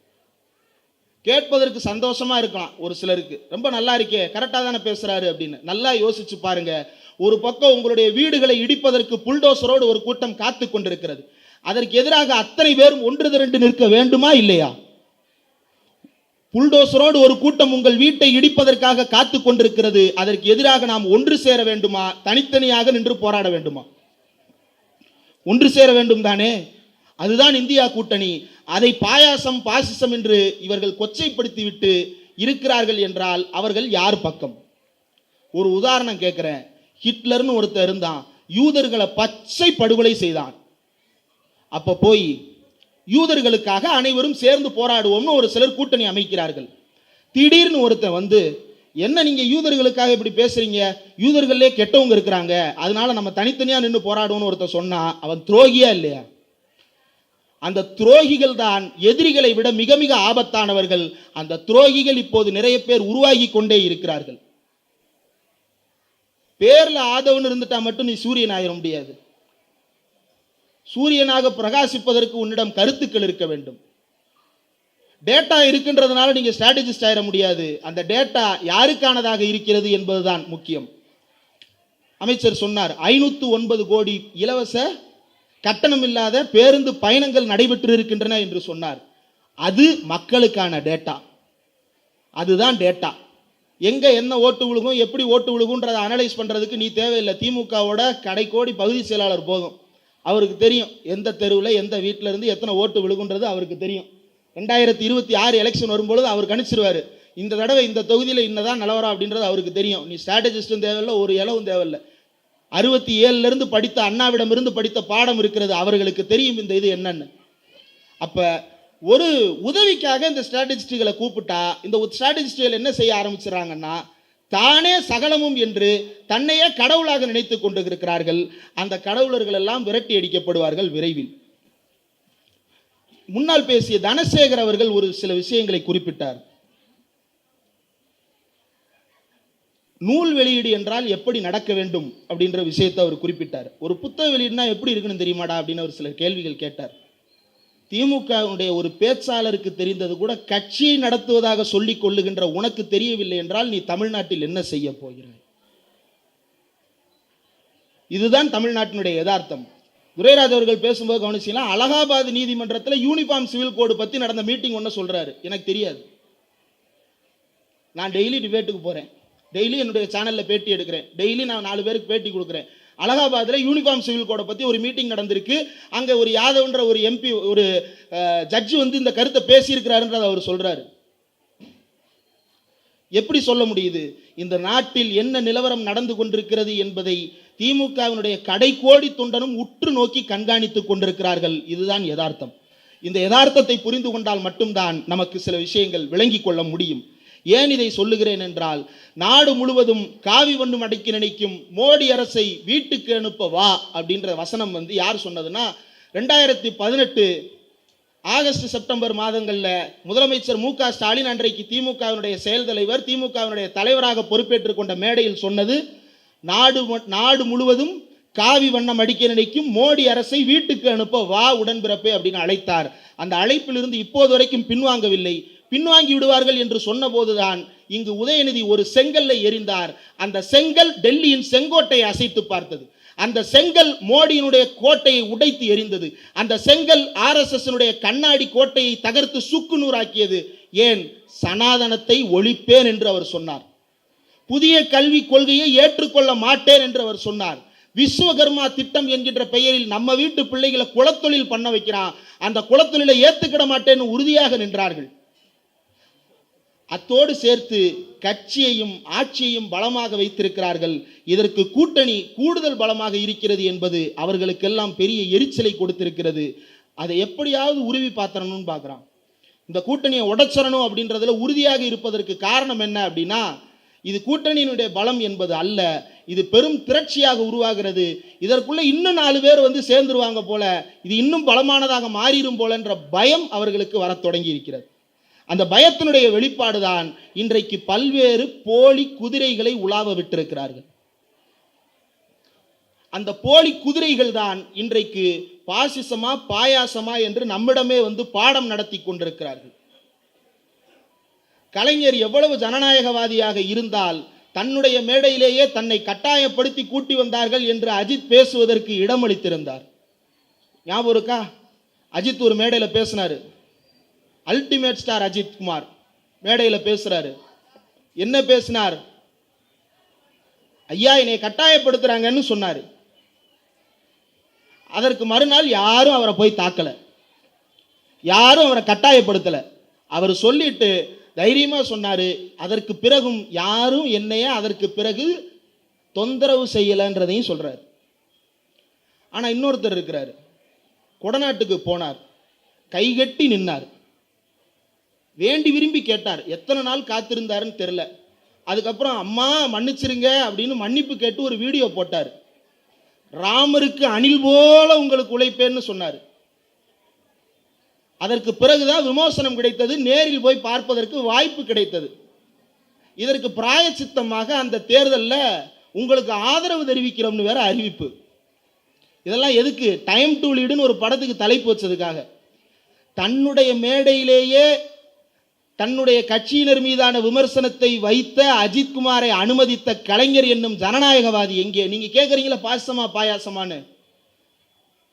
கேட்பதற்கு சந்தோஷமா இருக்கலாம் ஒரு சிலருக்கு, ரொம்ப நல்லா இருக்கே, கரெக்டாக தானே பேசுறாரு அப்படின்னு. நல்லா யோசிச்சு பாருங்க. ஒரு பக்கம் உங்களுடைய வீடுகளை இடிப்பதற்கு புல்டோசரோடு ஒரு கூட்டம் காத்து கொண்டிருக்கிறது. அதற்கு எதிராக அத்தனை பேரும் ஒன்று திரண்டு நிற்க வேண்டுமா இல்லையா? புல்டோசரோடு ஒரு கூட்டம் உங்கள் வீட்டை இடிப்பதற்காக காத்து கொண்டிருக்கிறது. அதற்கு எதிராக நாம் ஒன்று சேர வேண்டுமா, தனித்தனியாக நின்று போராட வேண்டுமா? ஒன்று சேர வேண்டும் தானே. அதுதான் இந்தியா கூட்டணி. அதை பாயாசம் பாசிசம் என்று இவர்கள் கொச்சைப்படுத்தி விட்டு இருக்கிறார்கள் என்றால் அவர்கள் யார் பக்கம்? ஒரு உதாரணம் கேட்கிறேன். ஹிட்லர்னு ஒருத்தர் இருந்தான், யூதர்களை பச்சை படுகொலை செய்தான். அப்ப போய் யூதர்களுக்காக அனைவரும் சேர்ந்து போராடுவோம்னு ஒரு சிலர் கூட்டணி அமைக்கிறார்கள். திடீர்னு ஒருத்தன் வந்து, என்ன நீங்க யூதர்களுக்காக இப்படி பேசுறீங்க, யூதர்களே கெட்டவங்க இருக்கிறாங்க, அதனால நம்ம தனித்தனியா நின்று போராடுவோம்னு ஒருத்தன் சொன்னா அவன் துரோகியா இல்லையா? அந்த துரோகிகள் தான் எதிரிகளை விட மிக மிக ஆபத்தானவர்கள். அந்த துரோகிகள் இப்போது நிறைய பேர் உருவாகி கொண்டே இருக்கிறார்கள். பேர்ல ஆதவன் இருந்துட்டா மட்டும் நீ சூரியன் ஆயிட முடியாது. சூரியனாக பிரகாசிப்பதற்கு உன்னிடம் கருத்துக்கள் இருக்க வேண்டும். டேட்டா இருக்கின்றதுனால நீங்க ஸ்ட்ராட்டஜிஸ்ட் ஆயிட முடியாது. அந்த டேட்டா யாருக்கானதாக இருக்கிறது என்பதுதான் முக்கியம். அமைச்சர் சொன்னார், 509 கோடி இலவச கட்டணம் இல்லாத பேருந்து பயணங்கள் நடைபெற்று இருக்கின்றன என்று சொன்னார். அது மக்களுக்கான டேட்டா, அதுதான் டேட்டா. எங்க என்ன ஓட்டு விழுகும், எப்படி ஓட்டு விழுகுன்றதை அனலைஸ் பண்றதுக்கு நீ தேவையில்லை. திமுகவோட கடைக்கோடி பகுதி செயலாளர் போதும், அவருக்கு தெரியும் எந்த தெருவில் எந்த வீட்டில இருந்து எத்தனை ஓட்டு விழுகுன்றது அவருக்கு தெரியும். 2026 எலெக்ஷன் வரும்பொழுது அவர் கணிச்சிருவாரு, இந்த தடவை இந்த தொகுதியில் இன்னதான் நிலவரம் அப்படின்றது அவருக்கு தெரியும். நீ ஸ்ட்ராட்டஜிஸ்டும் தேவையில்லை, ஒரு இலவும் தேவையில்லை. 67 படித்த அண்ணாவிடமிருந்து படித்த பாடம் இருக்கிறது, அவர்களுக்கு தெரியும் இந்த இது என்னன்னு. அப்ப ஒரு உதவிக்காக இந்த ஸ்ட்ராட்டஜிஸ்டுகளை கூப்பிட்டா இந்த ஸ்ட்ராட்டஜிஸ்டுகள் என்ன செய்ய ஆரம்பிச்சுறாங்கன்னா, தானே சகலமும் என்று தன்னையே கடவுளாக நினைத்து கொண்டிருக்கிறார்கள். அந்த கடவுளர்கள் எல்லாம் விரட்டி அடிக்கப்படுவார்கள் விரைவில். முன்னால் பேசிய தனசேகர் அவர்கள் ஒரு சில விஷயங்களை குறிப்பிட்டார். நூல் வெளியீடு என்றால் எப்படி நடக்க வேண்டும் அப்படின்ற விஷயத்தை அவர் குறிப்பிட்டார். ஒரு புத்தக வெளியீடுனா எப்படி இருக்குன்னு தெரியுமாடா அப்படின்னு அவர் சில கேள்விகள் கேட்டார். திமுகவுடைய ஒரு பேச்சாளருக்கு தெரிந்தது கூட கட்சியை நடத்துவதாக சொல்லிக் கொள்ளுகின்ற உனக்கு தெரியவில்லை என்றால் நீ தமிழ்நாட்டில் என்ன செய்ய போகிறாய்? இதுதான் தமிழ்நாட்டினுடைய யதார்த்தம். துரைராஜ் அவர்கள் பேசும்போது கவனிச்சீங்கன்னா, அலகாபாத் நீதிமன்றத்தில் யூனிஃபார்ம் சிவில் கோடு பற்றி நடந்த மீட்டிங் ஒன்று சொல்றாரு. எனக்கு தெரியாது. நான் டெய்லி டிபேட்டுக்கு போறேன், டெய்லி என்னுடைய சேனலில் பேட்டி எடுக்கிறேன், டெய்லி நான் 4 பேருக்கு பேட்டி கொடுக்குறேன். அலகாபாத்தில் யூனிஃபார்ம் சிவில் கோடை பற்றி ஒரு மீட்டிங் நடந்திருக்கு. அங்கே ஒரு யாதவ்ன்ற ஒரு எம்பி, ஒரு ஜட்ஜு வந்து இந்த கருத்தை பேசியிருக்கிறாருன்றதை அவர் சொல்றாரு. எப்படி சொல்ல முடியுது? இந்த நாட்டில் என்ன நிலவரம் நடந்து கொண்டிருக்கிறது என்பதை திமுகவினுடைய கடைக்கோடி தொண்டனும் உற்று நோக்கி கண்காணித்துக் கொண்டிருக்கிறார்கள். இதுதான் யதார்த்தம். இந்த யதார்த்தத்தை புரிந்து கொண்டால் மட்டும்தான் நமக்கு சில விஷயங்கள் விளங்கி கொள்ள முடியும். ஏன் இதை சொல்லுகிறேன் என்றால், நாடு முழுவதும் காவி வண்ணம் அடைக்க நினைக்கும் மோடி அரசை வீட்டுக்கு அனுப்ப வா அப்படின்ற வசனம் வந்து யார் சொன்னதுன்னா, 2018 ஆகஸ்ட் செப்டம்பர் மாதங்களில் முதலமைச்சர் மு க ஸ்டாலின் அன்றைக்கு திமுகவினுடைய செயல் தலைவர், திமுகவினுடைய தலைவராக பொறுப்பேற்றுக் கொண்ட மேடையில் சொன்னது, நாடு முழுவதும் காவி வண்ணம் அடிக்க நினைக்கும் மோடி அரசை வீட்டுக்கு அனுப்ப வா உடன்பிறப்பே அப்படின்னு அழைத்தார். அந்த அழைப்பிலிருந்து இப்போது வரைக்கும் பின்வாங்கவில்லை. பின்வாங்கி விடுவார்கள் என்று சொன்னபோதுதான் இங்கு உதயநிதி ஒரு செங்கல்லை எறிந்தார். அந்த செங்கல் டெல்லியின் செங்கோட்டையை அசைத்து பார்த்தது. அந்த செங்கல் மோடியினுடைய கோட்டையை உடைத்து எறிந்தது. அந்த செங்கல் RSS கண்ணாடி கோட்டையை தகர்த்து சுக்குநூறாக்கியது. ஏன்? சனாதனத்தை ஒழிப்பேன் என்று அவர் சொன்னார். புதிய கல்விக் கொள்கையை ஏற்றுக்கொள்ள மாட்டேன் என்று அவர் சொன்னார். விஸ்வகர்மா திட்டம் என்கின்ற பெயரில் நம்ம வீட்டு பிள்ளைகளை குலத்தொழில் பண்ண வைக்கிறான், அந்த குலத்தொழிலை ஏற்றுக்கிட மாட்டேன்னு உறுதியாக நின்றார்கள். அத்தோடு சேர்த்து கட்சியையும் ஆட்சியையும் பலமாக வைத்திருக்கிறார்கள். இதற்கு கூட்டணி கூடுதல் பலமாக இருக்கிறது என்பது அவர்களுக்கெல்லாம் பெரிய எரிச்சலை கொடுத்திருக்கிறது. அதை எப்படியாவது உருவி பார்த்தரணும்னு பார்க்குறான். இந்த கூட்டணியை உடைச்சரணும் அப்படின்றதுல உறுதியாக இருப்பதற்கு காரணம் என்ன அப்படின்னா, இது கூட்டணியினுடைய பலம் என்பது அல்ல, இது பெரும் திரட்சியாக உருவாகிறது. இதற்குள்ள இன்னும் 4 பேர் வந்து சேர்ந்துருவாங்க போல, இது இன்னும் பலமானதாக மாறிடும் போல என்ற பயம் அவர்களுக்கு வர தொடங்கி இருக்கிறது. அந்த பயத்தினுடைய வெளிப்பாடுதான் இன்றைக்கு பல்வேறு போலி குதிரைகளை உலாவ விட்டிருக்கிறார்கள். அந்த போலி குதிரைகள் தான் இன்றைக்கு பாசிசமா பாயாசமா என்று நம்மிடமே வந்து பாடம் நடத்தி கொண்டிருக்கிறார்கள். கலைஞர் எவ்வளவு ஜனநாயகவாதியாக இருந்தால் தன்னுடைய மேடையிலேயே தன்னை கட்டாயப்படுத்தி கூட்டி வந்தார்கள் என்று அஜித் பேசுவதற்கு இடமளித்திருந்தார். ஞாபகம் இருக்கா? அஜித் ஒரு மேடையில் பேசினாரு. அல்டிமேட் ஸ்டார் அஜித் குமார் மேடையில் பேசுறாரு. என்ன பேசினார்? ஐயா என்னை கட்டாயப்படுத்துறாங்கன்னு சொன்னார். அதற்கு மறுநாள் யாரும் அவரை போய் தாக்கல, யாரும் அவரை கட்டாயப்படுத்தல. அவர் சொல்லிட்டு தைரியமா சொன்னாரு. அதற்கு பிறகும் யாரும் என்னைய அதற்கு பிறகு தொந்தரவு செய்யலன்றதையும் சொல்றாரு. ஆனா இன்னொருத்தர் இருக்கிறாரு, கொடநாட்டுக்கு போனார், கைகட்டி நின்னார், வேண்டி விரும்பி கேட்டார். எத்தனை நாள் காத்திருந்தாருன்னு தெரியல. அதுக்கப்புறம் அம்மா மன்னிச்சிருங்க அப்படின்னு மன்னிப்பு கேட்டு ஒரு வீடியோ போட்டார். ராமருக்கு அணில் போல உங்களுக்கு உழைப்பேன்னு சொன்னார். அதற்கு பிறகுதான் விமோசனம் கிடைத்தது, நேரில் போய் பார்ப்பதற்கு வாய்ப்பு கிடைத்தது. இதற்கு பிராயச்சித்தமாக அந்த தேர்தலில் உங்களுக்கு ஆதரவு தெரிவிக்கிறோம்னு வேற அறிவிப்பு. இதெல்லாம் எதுக்கு? டைம் டு லீடுன்னு ஒரு படத்துக்கு தலைப்பு வச்சதுக்காக. தன்னுடைய மேடையிலேயே தன்னுடைய கட்சியினர் மீதான விமர்சனத்தை வைத்த அஜித்குமாரை அனுமதித்த கலைஞர் என்னும் ஜனநாயகவாதி எங்கே? நீங்க கேட்குறீங்களா பாசமா பாயாசமானு?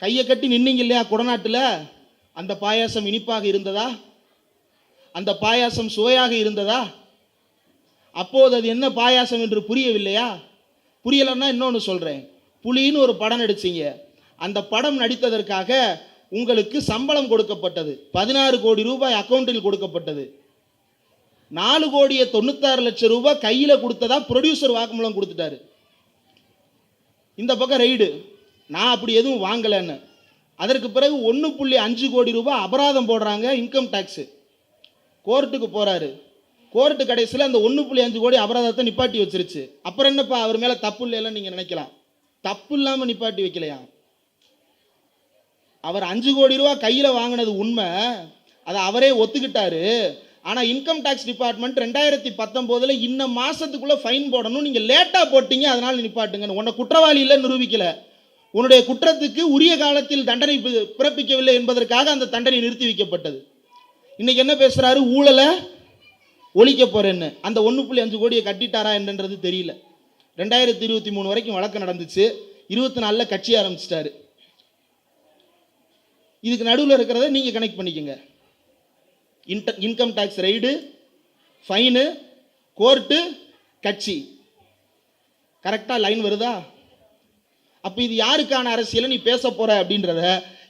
கையை கட்டி நின்னீங்க இல்லையா கொடநாட்டில்? அந்த பாயாசம் இனிப்பாக இருந்ததா? அந்த பாயாசம் சுவையாக இருந்ததா? அப்போது அது என்ன பாயாசம் என்று புரியவில்லையா? புரியலன்னா இன்னொன்று சொல்கிறேன். புலின்னு ஒரு படம் நடிச்சிங்க. அந்த படம் நடித்ததற்காக உங்களுக்கு சம்பளம் கொடுக்கப்பட்டது. 16 கோடி ரூபாய் அக்கௌண்ட்டில் கொடுக்கப்பட்டது. 4,96,00,000 ரூபாய் கையில் கொடுத்ததா ப்ரொடியூசர் வாக்குமூலம் கொடுத்துட்டாரு. இந்த பக்கம் ரைடு, நான் அப்படி எதுவும் வாங்கலைன்னு. அதற்கு பிறகு 1.5 கோடி ரூபாய் அபராதம் போடுறாங்க இன்கம் டேக்ஸு. கோர்ட்டுக்கு போகிறாரு. கோர்ட்டு கடைசியில் அந்த 1.5 கோடி அபராதத்தை நிப்பாட்டி வச்சிருச்சு. அப்புறம் என்னப்பா அவர் மேலே தப்பு இல்லைன்னு நீங்கள் நினைக்கலாம். தப்பு இல்லாமல் நிப்பாட்டி வைக்கலையா? அவர் 5 கோடி ரூபா கையில் வாங்கினது உண்மை, அதை அவரே ஒத்துக்கிட்டாரு. ஆனால் இன்கம் டேக்ஸ் டிபார்ட்மெண்ட் 2019 இந்த மாதத்துக்குள்ளே ஃபைன் போடணும், நீங்கள் லேட்டாக போட்டீங்க அதனால் நிப்பாட்டுங்கன்னு. உன்னை குற்றவாளி இல்லை நிரூபிக்கலை, உன்னுடைய குற்றத்துக்கு உரிய காலத்தில் தண்டனை பிறப்பிக்கவில்லை என்பதற்காக அந்த தண்டனை நிறுத்தி வைக்கப்பட்டது. இன்னைக்கு என்ன பேசுகிறாரு? ஊழலை ஒழிக்க போகிறேன்னு. அந்த 1.5 கோடியை கட்டிட்டாரா என்னன்றது தெரியல. 2023 வரைக்கும் வழக்கு நடந்துச்சு. 24 கட்சி ஆரம்பிச்சிட்டாரு. இதுக்கு நடுவில் இருக்கிறத நீங்கள் கனெக்ட் பண்ணிக்கோங்க. Income tax raid, fine, court, கட்சி. கரெக்டாக லைன் வருதா? அப்போ இது யாருக்கான அரசியலை நீ பேச போற அப்படின்றத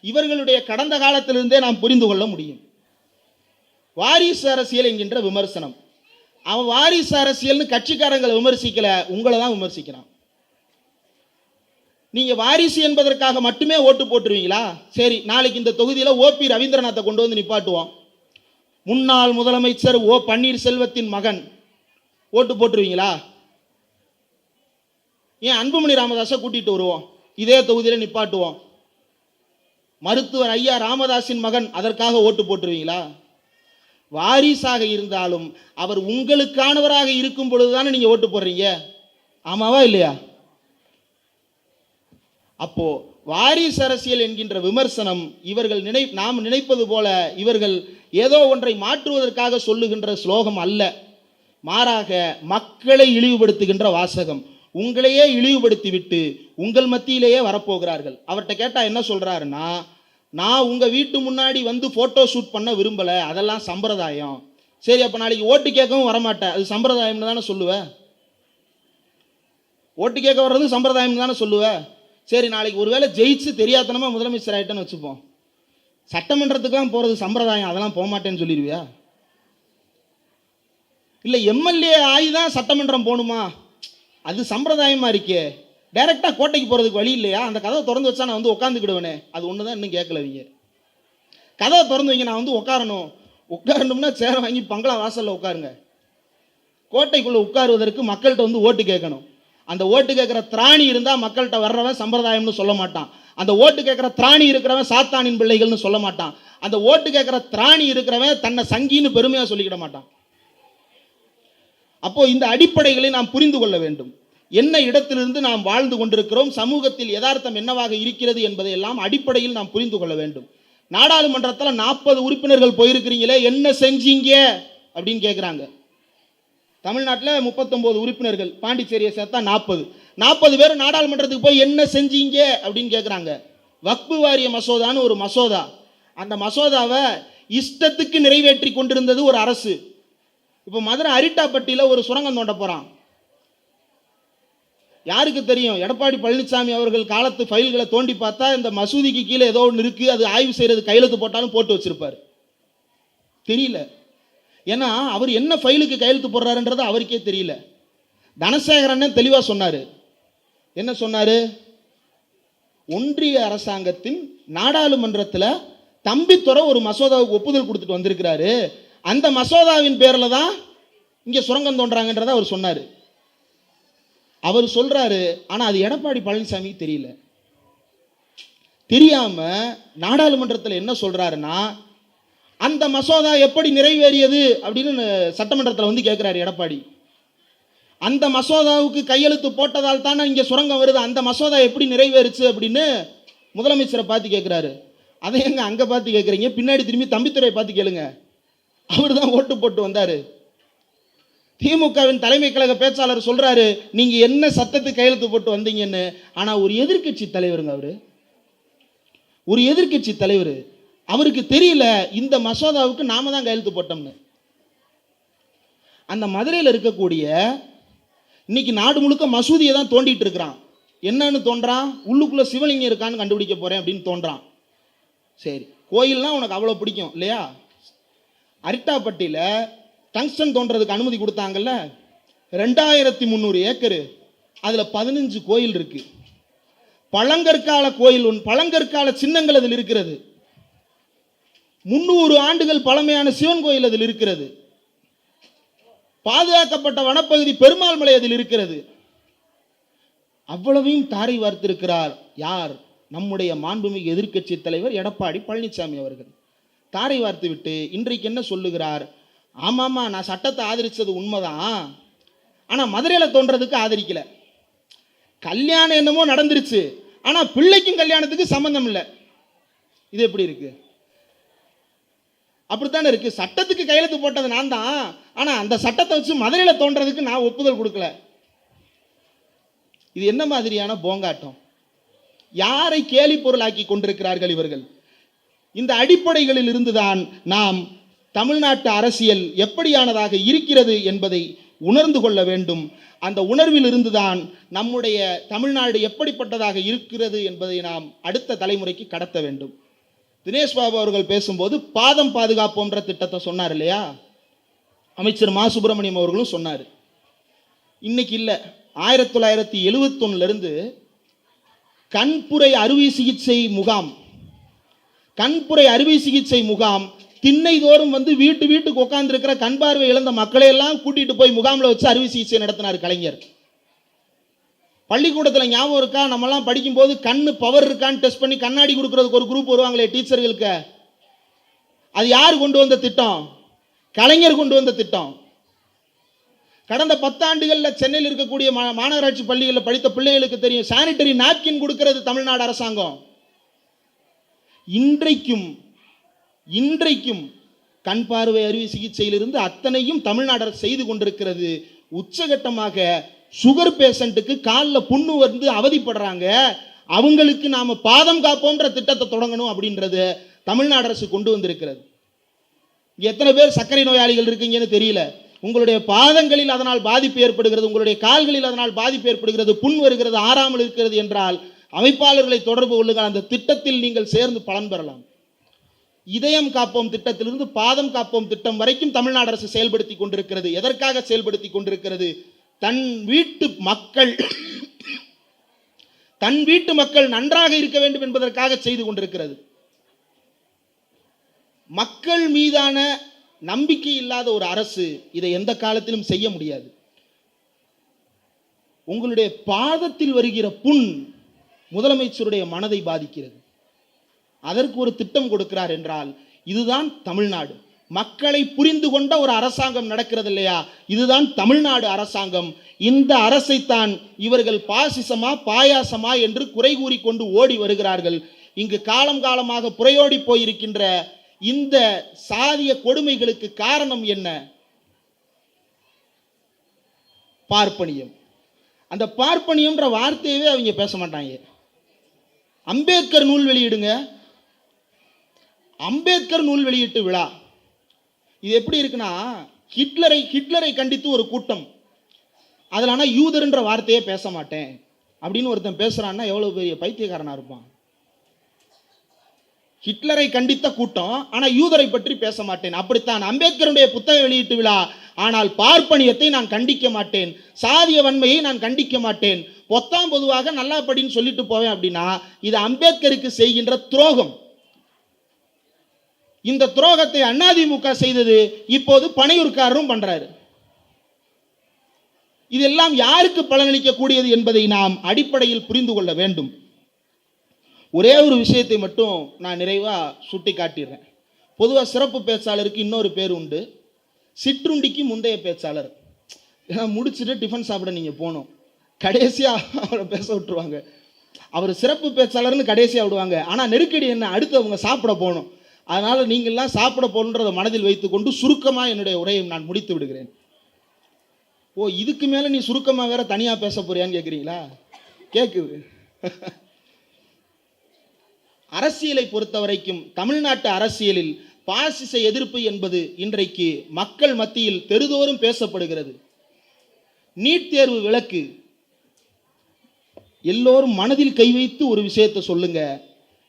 இவர்களுடைய கடந்த காலத்திலிருந்தே நாம் புரிந்து கொள்ள முடியும். வாரிசு அரசியல் என்கின்ற விமர்சனம். அவன் வாரிசு அரசியல்னு கட்சிக்காரங்களை விமர்சிக்கல, உங்களை தான் விமர்சிக்கிறான். நீங்க வாரிசு என்பதற்காக மட்டுமே ஓட்டு போட்டுருவீங்களா? சரி, நாளைக்கு இந்த தொகுதியில் ஓபி ரவீந்திரநாத்தை கொண்டு வந்து நிப்பாட்டுவோம். முன்னாள் முதலமைச்சர் ஓ பன்னீர்செல்வத்தின் மகன், ஓட்டு போட்டுருவீங்களா? ஏன் அன்புமணி ராமதாஸை கூட்டிட்டு வருவோம், இதே தொகுதியில் நிப்பாட்டுவோம். மருத்துவர் ஐயா ராமதாஸின் மகன், அதற்காக ஓட்டு போட்டுருவீங்களா? வாரிசாக இருந்தாலும் அவர் உங்களுக்கானவராக இருக்கும் பொழுதுதானே நீங்க ஓட்டு போடுறீங்க. ஆமாவா இல்லையா? அப்போ வாரிசு அரசியல் என்கின்ற விமர்சனம் இவர்கள் நாம் நினைப்பது போல இவர்கள் ஏதோ ஒன்றை மாற்றுவதற்காக சொல்லுகின்ற ஸ்லோகம் அல்ல. மாறாக மக்களை இழிவுபடுத்துகின்ற வாசகம். உங்களையே இழிவுபடுத்தி விட்டு உங்கள் மத்தியிலேயே வரப்போகிறார்கள். அவர்கிட்ட கேட்டால் என்ன சொல்கிறாருன்னா, நான் உங்கள் வீட்டு முன்னாடி வந்து ஃபோட்டோ ஷூட் பண்ண விரும்பலை, அதெல்லாம் சம்பிரதாயம். சரி, அப்போ நாளைக்கு ஓட்டு கேட்கவும் வரமாட்டேன், அது சம்பிரதாயம்னு தானே சொல்லுவேன். ஓட்டு கேட்க வர்றது சம்பிரதாயம்னு தானே சொல்லுவேன். சரி, நாளைக்கு ஒருவேளை ஜெயிச்சு தெரியாதனமா முதலமைச்சர் ஆகிட்டேன்னு வச்சுப்போம், சட்டமன்றத்துக்குலாம் போகிறது சம்பிரதாயம், அதெல்லாம் போக மாட்டேன்னு சொல்லிடுவியா? இல்லை எம்எல்ஏ ஆகி தான் சட்டமன்றம் போகணுமா, அது சம்பிரதாயமாக இருக்கே, டைரெக்டாக கோட்டைக்கு போகிறதுக்கு வழி இல்லையா? அந்த கதவை திறந்து வச்சா நான் வந்து உட்காந்துக்கிடுவேனே, அது ஒன்று தான் இன்னும் கேட்கலவீங்க. கதவை திறந்து வைங்க, நான் வந்து உட்காரணும்னா சேர வாங்கி பங்களா வாசலில் உட்காருங்க. கோட்டைக்குள்ளே உட்காருவதற்கு மக்கள்கிட்ட வந்து ஓட்டு கேட்கணும். அந்த ஓட்டு கேட்குற திராணி இருந்தால் மக்கள்கிட்ட வர்றவன் சம்பிரதாயம்னு சொல்ல மாட்டான். அந்த ஓட்டு கேட்குற திராணி இருக்கிறவன் சாத்தானின் பிள்ளைகள்னு சொல்ல மாட்டான். அந்த ஓட்டு கேட்குற திராணி இருக்கிறவன் தன்னை சங்கின்னு பெருமையாக சொல்லிக்கிட மாட்டான். அப்போ இந்த அடிப்படைகளை நாம் புரிந்து கொள்ள வேண்டும். என்ன இடத்திலிருந்து நாம் வாழ்ந்து கொண்டிருக்கிறோம், சமூகத்தில் யதார்த்தம் என்னவாக இருக்கிறது என்பதை எல்லாம் அடிப்படையில் நாம் புரிந்து கொள்ள வேண்டும். நாடாளுமன்றத்தில் 40 உறுப்பினர்கள் போயிருக்கிறீங்களே, என்ன செஞ்சீங்க அப்படின்னு கேட்குறாங்க. தமிழ்நாட்டில் 39 உறுப்பினர்கள், பாண்டிச்சேரியை சேர்த்தா 40 பேர் நாடாளுமன்றத்துக்கு போய் என்ன செஞ்சீங்க அப்படின்னு கேட்குறாங்க. வக்பு வாரிய மசோதான்னு ஒரு மசோதா, அந்த மசோதாவை இஷ்டத்துக்கு நிறைவேற்றி கொண்டிருந்தது ஒரு அரசு. இப்போ மதுரை அரிட்டாப்பட்டியில் ஒரு சுரங்கம் தோண்ட போகிறான். யாருக்கு தெரியும்? எடப்பாடி பழனிசாமி அவர்கள் காலத்து ஃபைல்களை தோண்டி பார்த்தா இந்த மசூதிக்கு கீழே ஏதோ ஒன்று இருக்குது, அது ஆய்வு செய்கிறது கையெழுத்து போட்டாலும் போட்டு வச்சிருப்பார். தெரியல, ஏன்னா அவர் என்ன ஃபைலுக்கு கையெழுத்து போடுறாருன்றது அவருக்கே தெரியல. தனசேகரன் தெளிவாக சொன்னார். என்ன சொன்னார்? ஒன்றிய அரசாங்கத்தின் நாடாளுமன்றத்தில் தம்பித்துறை ஒரு மசோதாவுக்கு ஒப்புதல் கொடுத்துட்டு வந்திருக்கிறாரு, அந்த மசோதாவின் பேரில் தான் இங்கே சுரங்கம் தோன்றாங்கன்றதை அவர் சொன்னார். அவர் சொல்றாரு, ஆனால் அது எடப்பாடி பழனிசாமிக்கு தெரியல. தெரியாம நாடாளுமன்றத்தில் என்ன சொல்றாருன்னா, அந்த மசோதா எப்படி நிறைவேறியது அப்படின்னு சட்டமன்றத்தில் வந்து கேட்கிறாரு எடப்பாடி. அந்த மசோதாவுக்கு கையெழுத்து போட்டதால் தானே இங்கே சுரங்கம் வருது, அந்த மசோதா எப்படி நிறைவேறுச்சு அப்படின்னு முதலமைச்சரை பார்த்து கேட்குறாரு. அதை எங்க அங்கே பார்த்து கேட்குறீங்க, பின்னாடி திரும்பி தம்பித்துறை பார்த்து கேளுங்க, அவர் தான் ஓட்டு போட்டு வந்தார். திமுகவின் தலைமை கழக பேச்சாளர் சொல்றாரு, நீங்க என்ன சட்டத்துக்கு கையெழுத்து போட்டு வந்தீங்கன்னு. ஆனா ஒரு எதிர்கட்சி தலைவருங்க, அவரு ஒரு எதிர்கட்சி தலைவர், அவருக்கு தெரியல இந்த மசோதாவுக்கு நாம தான் கையெழுத்து போட்டோம்னு. அந்த மதுரையில் இருக்கக்கூடிய இன்னைக்கு நாடு முழுக்க மசூதியை தான் தோண்டிட்டு இருக்கிறான். என்னன்னு தோன்றான்? உள்ளுக்குள்ள சிவலிங்கம் இருக்கான்னு கண்டுபிடிக்க போறேன் அப்படின்னு தோன்றான். சரி, கோயில்னா உனக்கு அவ்வளோ பிடிக்கும் இல்லையா? அரிட்டாப்பட்டியில் டங்ஸ்டன் தோன்றதுக்கு அனுமதி கொடுத்தாங்கல்ல, 2300 ஏக்கரு, அதில் 15 கோயில் இருக்கு. பழங்கற்கால கோயில், பழங்கற்கால சின்னங்கள் அதில் இருக்கிறது. 300 ஆண்டுகள் பழமையான சிவன் கோயில் அதில் இருக்கிறது. பாதுகாக்கப்பட்ட வனப்பகுதி பெருமாள் மலை அதில் இருக்கிறது. அவ்வளவையும் தாரை வார்த்திருக்கிறார் யார்? நம்முடைய மாண்புமிகு எதிர்க்கட்சி தலைவர் எடப்பாடி பழனிசாமி அவர்கள். தாரை வார்த்து விட்டு இன்றைக்கு என்ன சொல்லுகிறார்? ஆமாம்மா, நான் சட்டத்தை ஆதரித்தது உண்மைதான், ஆனால் மதுரையில் தோன்றதுக்கு ஆதரிக்கல. கல்யாணம் என்னமோ நடந்துருச்சு, ஆனால் பிள்ளைக்கும் கல்யாணத்துக்கு சம்பந்தம் இல்லை. இது எப்படி இருக்கு? அப்படித்தானே இருக்கு. சட்டத்துக்கு கையெழுத்து போட்டது நான் தான், ஆனால் அந்த சட்டத்தை வச்சு மதுரையில் தோன்றதுக்கு நான் ஒப்புதல் கொடுக்கல. இது என்ன மாதிரியான போங்காட்டம்? யாரை கேலி பொருளாக்கி கொண்டிருக்கிறார்கள் இவர்கள்? இந்த அடிப்படைகளில் இருந்துதான் நாம் தமிழ்நாட்டு அரசியல் எப்படியானதாக இருக்கிறது என்பதை உணர்ந்து கொள்ள வேண்டும். அந்த உணர்வில் இருந்துதான் நம்முடைய தமிழ்நாடு எப்படிப்பட்டதாக இருக்கிறது என்பதை நாம் அடுத்த தலைமுறைக்கு கடத்த வேண்டும். தினேஷ் பாபு அவர்கள் பேசும்போது பாதம் பாதுகாப்போன்ற திட்டத்தை சொன்னார் இல்லையா? அமைச்சர் மா சுப்பிரமணியம் அவர்களும் சொன்னார். இன்னைக்கு இல்லை, 1971 கண்புரை அறுவை சிகிச்சை முகாம், கண்புரை அறுவை சிகிச்சை முகாம் திண்ணைதோறும் வந்து வீட்டுக்கு உட்கார்ந்து இருக்கிற கண் பார்வை இழந்த மக்களை எல்லாம் கூட்டிட்டு போய் முகாமில் வச்சு அறுவை சிகிச்சை நடத்தினார் கலைஞர். பள்ளிக்கூடத்தில் ஞாபகம் இருக்கா? நம்மலாம் படிக்கும்போது கண்ணு பவர் இருக்கான்னு டெஸ்ட் பண்ணி கண்ணாடி கொடுக்கறதுக்கு ஒரு குரூப் வருவாங்களே டீச்சர்களுக்கு. அது யார் கொண்டு வந்த திட்டம்? கலைஞர் கொண்டு வந்த திட்டம். கடந்த 10 ஆண்டுகளில் சென்னையில் இருக்கக்கூடிய மாநகராட்சி பள்ளிகளில் படித்த பிள்ளைகளுக்கு தெரியும், சானிட்டரி நாப்கின் கொடுக்கிறது தமிழ்நாடு அரசாங்கம். இன்றைக்கும் கண் பார்வை அறுவை சிகிச்சையிலிருந்து அத்தனையும் தமிழ்நாடு அரசு செய்து கொண்டிருக்கிறது. உச்சகட்டமாக சுகர் பேஷண்ட்டுக்கு காலில் புண்ணு வந்து அவதிப்படுறாங்க, அவங்களுக்கு நாம பாதம் காப்போன்ற திட்டத்தை தொடங்கணும் அப்படின்றது தமிழ்நாடு அரசு கொண்டு வந்திருக்கிறது. எத்தனை பேர் சர்க்கரை நோயாளிகள் இருக்கீங்கன்னு தெரியல, உங்களுடைய பாதங்களில் அதனால் பாதிப்பு ஏற்படுகிறது, உங்களுடைய கால்களில் அதனால் பாதிப்பு ஏற்படுகிறது, புண் வருகிறது, ஆறாமல் இருக்கிறது என்றால் அமைப்பாளர்களை தொடர்பு கொள்ளுங்கள். அந்த திட்டத்தில் நீங்கள் சேர்ந்து பலன் பெறலாம். இதயம் காப்போம் திட்டத்திலிருந்து பாதம் காப்போம் திட்டம் வரைக்கும் தமிழ்நாடு அரசு செயல்படுத்தி கொண்டிருக்கிறது. எதற்காக செயல்படுத்தி கொண்டிருக்கிறது? தன் வீட்டு மக்கள் நன்றாக இருக்க வேண்டும் என்பதற்காக செய்து கொண்டிருக்கிறது. மக்கள் மீதான நம்பிக்கை இல்லாத ஒரு அரசு இதை எந்த காலத்திலும் செய்ய முடியாது. உங்களுடைய பாதத்தில் வருகிற புண் முதலமைச்சருடைய மனதை பாதிக்கிறது. அதற்கு ஒரு திட்டம் கொடுக்கிறார் என்றால் இதுதான் தமிழ்நாடு. மக்களை புரிந்து கொண்ட ஒரு அரசாங்கம் நடக்கிறது இல்லையா, இதுதான் தமிழ்நாடு அரசாங்கம். இந்த அரசைத்தான் இவர்கள் பாசிசமா பாயாசமா என்று குறை கூறிக்கொண்டு ஓடி வருகிறார்கள். இங்கு காலம் காலமாக புறையோடி போயிருக்கின்ற இந்த சாதிய கொடுமைகளுக்கு காரணம் என்ன? பார்ப்பனியம். அந்த பார்ப்பனியம்ன்ற வார்த்தையவே அவங்க பேச மாட்டாங்க. அம்பேத்கர் நூல் வெளியிடுங்க, அம்பேத்கர் நூல் வெளியீட்டு விழா. இது எப்படி இருக்குன்னா, ஹிட்லரை கண்டித்து ஒரு கூட்டம், அதில் ஆனால் யூதர்ன்ற வார்த்தையே பேச மாட்டேன் அப்படின்னு ஒருத்தன் பேசுறான்னா எவ்வளவு பெரிய பைத்தியக்காரனா இருப்பான். ஹிட்லரை கண்டித்த கூட்டம், ஆனால் யூதரை பற்றி பேச மாட்டேன். அப்படித்தான் அம்பேத்கருடைய புத்தக வெளியீட்டு விழா, ஆனால் பார்ப்பனியத்தை நான் கண்டிக்க மாட்டேன், சாதிய வன்மையை நான் கண்டிக்க மாட்டேன், பொத்தாம் பொதுவாக நல்லா படின்னு சொல்லிட்டு போவேன் அப்படின்னா இது அம்பேத்கருக்கு செய்கின்ற துரோகம். இந்த துரோகத்தை அதிமுக செய்தது, இப்போது பனையூர்காரரும் பண்றாரு. இதெல்லாம் யாருக்கு பலனளிக்க கூடியது என்பதை நாம் அடிப்படையில் புரிந்து கொள்ள வேண்டும். ஒரே ஒரு விஷயத்தை மட்டும் நான் நிறைவா சுட்டி காட்டிடுறேன். பொதுவாக சிறப்பு பேச்சாளருக்கு இன்னொரு பேர் உண்டு, சிற்றுண்டிக்கு முந்தைய பேச்சாளர். ஏன்னா முடிச்சுட்டு டிஃபன் சாப்பிட நீங்கள் போகணும், கடைசியாக அவரை பேச விட்டுருவாங்க. அவர் சிறப்பு பேச்சாளர்னு கடைசியாக விடுவாங்க. ஆனால் நெருக்கடி என்ன, அடுத்து அவங்க சாப்பிட போகணும். அதனால் நீங்கள்லாம் சாப்பிட போகணுன்றதை மனதில் வைத்துக்கொண்டு சுருக்கமாக என்னுடைய உரையை நான் முடித்து விடுகிறேன். ஓ, இதுக்கு மேலே நீ சுருக்கமாக வேற தனியாக பேச போறியான்னு கேட்குறீங்களா? கேட்குது. அரசியலை பொறுத்த வரைக்கும் தமிழ்நாட்டு அரசியலில் பாசிச எதிர்ப்பு என்பது இன்றைக்கு மக்கள் மத்தியில் தெருதோறும் பேசப்படுகிறது. நீட் தேர்வு விலக்கு, எல்லோரும் மனதில் கை வைத்து ஒரு விஷயத்தை சொல்லுங்க,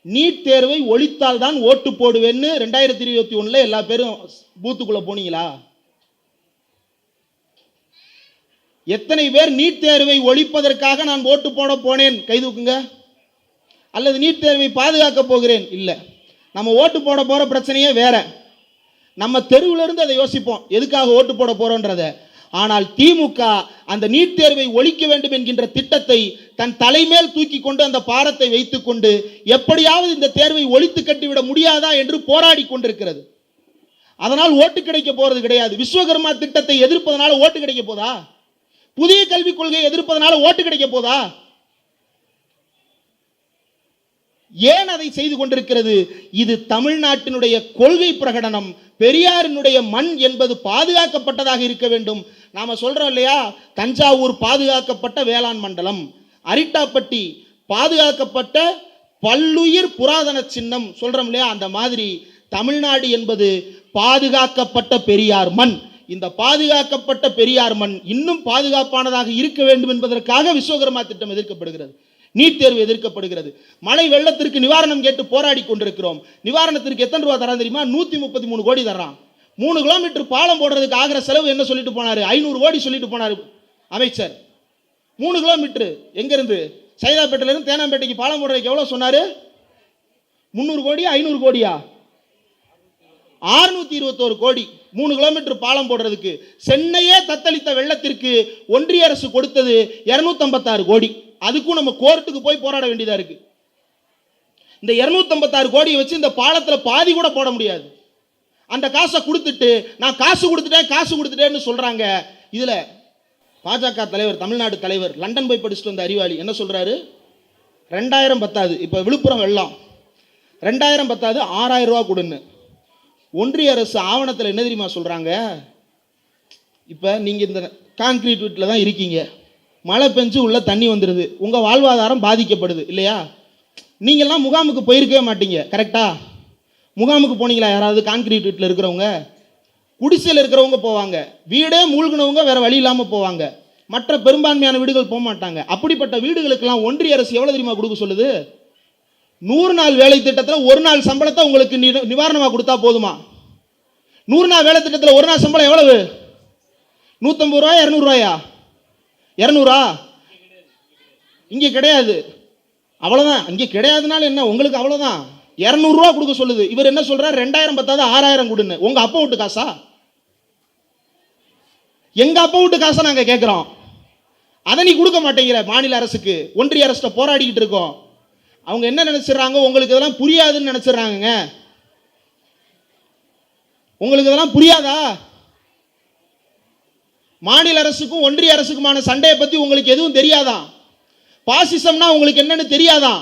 நீட் தேர்வை ஒழித்தால் தான் ஓட்டு போடுவேன்னு 2021 எல்லா பேரும் பூத்துக்குள்ள போனீங்களா? எத்தனை பேர் நீட் தேர்வை ஒழிப்பதற்காக நான் ஓட்டு போட போனேன் கை தூக்குங்க. அல்லது நீட் தேர்வை பாதுகாக்க போகிறேன் இல்லை. நம்ம ஓட்டு போட போற பிரச்சனையே வேற. நம்ம தெருவில் இருந்து அதை யோசிப்போம், எதுக்காக ஓட்டு போட போறோன்றத. ஆனால் திமுக அந்த நீட் தேர்வை ஒழிக்க வேண்டும் என்கின்ற திட்டத்தை தன் தலைமேல் தூக்கி கொண்டு அந்த பாரத்தை வைத்துக் கொண்டு எப்படியாவது இந்த தேர்வை ஒழித்து கட்டிவிட முடியாதா என்று போராடி கொண்டிருக்கிறது. அதனால் ஓட்டு கிடைக்க போறது கிடையாது. விஸ்வகர்மா திட்டத்தை எதிர்ப்பதனால ஓட்டு கிடைக்க போதா? புதிய கல்விக் கொள்கையை எதிர்ப்பதனால ஓட்டு கிடைக்க போதா? ஏன் அதை செய்து கொண்டிருக்கிறது? இது தமிழ்நாட்டினுடைய கொள்கை பிரகடனம். பெரியாரினுடைய மண் என்பது பாதுகாக்கப்பட்டதாக இருக்க வேண்டும். நாம சொல்றோம் இல்லையா, தஞ்சாவூர் பாதுகாக்கப்பட்ட வேளாண் மண்டலம், அரிட்டாப்பட்டி பாதுகாக்கப்பட்ட பல்லுயிர் புராதன சின்னம் சொல்றோம் இல்லையா, அந்த மாதிரி தமிழ்நாடு என்பது பாதுகாக்கப்பட்ட பெரியார் மண். இந்த பாதுகாக்கப்பட்ட பெரியார் மண் இன்னும் பாதுகாப்பானதாக இருக்க வேண்டும் என்பதற்காக விஸ்வகர்மா திட்டம் எதிர்க்கப்படுகிறது, நீட் தேர்வு எதிர்க்கப்படுகிறது. மழை வெள்ளத்திற்கு நிவாரணம் கேட்டு போராடி கொண்டிருக்கிறோம். நிவாரணத்திற்கு எத்தனை ரூபா தரான் தெரியுமா? 133 கோடி தர்றான். 3 கிலோமீட்டர் பாலம் போடுறதுக்கு ஆகிற செலவு என்ன சொல்லிட்டு போனாரு? 500 கோடி சொல்லிட்டு போனாரு அமைச்சர். 3 கிலோமீட்டர் எங்க இருந்து, சைதாப்பேட்டையில இருந்து தேனாம்பேட்டைக்கு பாலம் போடுறதுக்கு எவ்வளவு சொன்னாரு? 300 கோடியா 500 கோடியா? 621 கோடி 3 கிலோமீட்டர் பாலம் போடுறதுக்கு. சென்னையே தத்தளித்த வெள்ளத்திற்கு ஒன்றிய அரசு கொடுத்தது 256 கோடி. அதுக்கும் நம்ம கோர்ட்டுக்கு போய் போராட வேண்டியதா இருக்கு. இந்த 256 கோடியை வச்சு இந்த பாலத்துல பாதி கூட போட முடியாது. அந்த காசை கொடுத்துட்டு நான் காசு கொடுத்துட்டேன்னு சொல்றாங்க. இதுல பாஜக தலைவர், தமிழ்நாடு தலைவர், லண்டன் போய் படிச்சுட்டு வந்த அறிவாளி என்ன சொல்றாரு? 2000 பத்தாது, இப்போ விழுப்புரம் வெள்ளம் 2000 பத்தாது, 6000 ரூபா கொடுன்னு. ஒன்றிய அரசு ஆவணத்தில் என்ன தெரியுமா சொல்றாங்க? இப்போ நீங்க இந்த கான்கிரீட் வீட்டில் தான் இருக்கீங்க, மழை பெஞ்சு உள்ள தண்ணி வந்துடுது, உங்க வாழ்வாதாரம் பாதிக்கப்படுது இல்லையா? நீங்கள்லாம் முகாமுக்கு போயிருக்கவே மாட்டீங்க, கரெக்டா? முகாமுக்கு போனீங்களா? யாராவது கான்கிரீட் வீட்டில் இருக்கிறவங்க? குடிசையில் இருக்கிறவங்க போவாங்க, வீடே மூழ்கினவங்க வேற வழி இல்லாமல் போவாங்க, மற்ற பெரும்பான்மையான வீடுகள் போக மாட்டாங்க. அப்படிப்பட்ட வீடுகளுக்கெல்லாம் ஒன்றிய அரசு எவ்வளவு தெரியுமா கொடுக்க சொல்லுது? 100 நாள் வேலை திட்டத்தில் 1 நாள் சம்பளத்தை உங்களுக்கு நிவாரணமாக கொடுத்தா போதுமா? 100 நாள் வேலை திட்டத்தில் 1 நாள் சம்பளம் எவ்வளவு? 150 ரூபாயா 200 ரூபாயா? 200? இங்கே கிடையாது. அவ்வளோதான். இங்கே கிடையாதுனால என்ன, உங்களுக்கு அவ்வளோதான். 200 ரூபா கொடுக்க சொல்லுது. இவர் என்ன சொல்றார்? 2000 பத்தாது 6000 கொடுன்னு. உங்க அப்பா விட்டு காசா? எங்க அப்பா விட்டு காசை நாங்க கேட்கிறோம். அதை நீ கொடுக்க மாட்டேங்கிற மாநில அரசுக்கு. ஒன்றிய அரசு போராடிக்கிட்டு இருக்கோம். அவங்க என்ன நினைச்சிடறாங்க? உங்களுக்கு இதெல்லாம் புரியாதுன்னு நினைச்சிடறாங்க. உங்களுக்கு இதெல்லாம் புரியாதா? மாநில அரசுக்கும் ஒன்றிய அரசுக்குமான சண்டையை பத்தி உங்களுக்கு எதுவும் தெரியாதா? பாசிசம்னா உங்களுக்கு என்னன்னு தெரியாதா?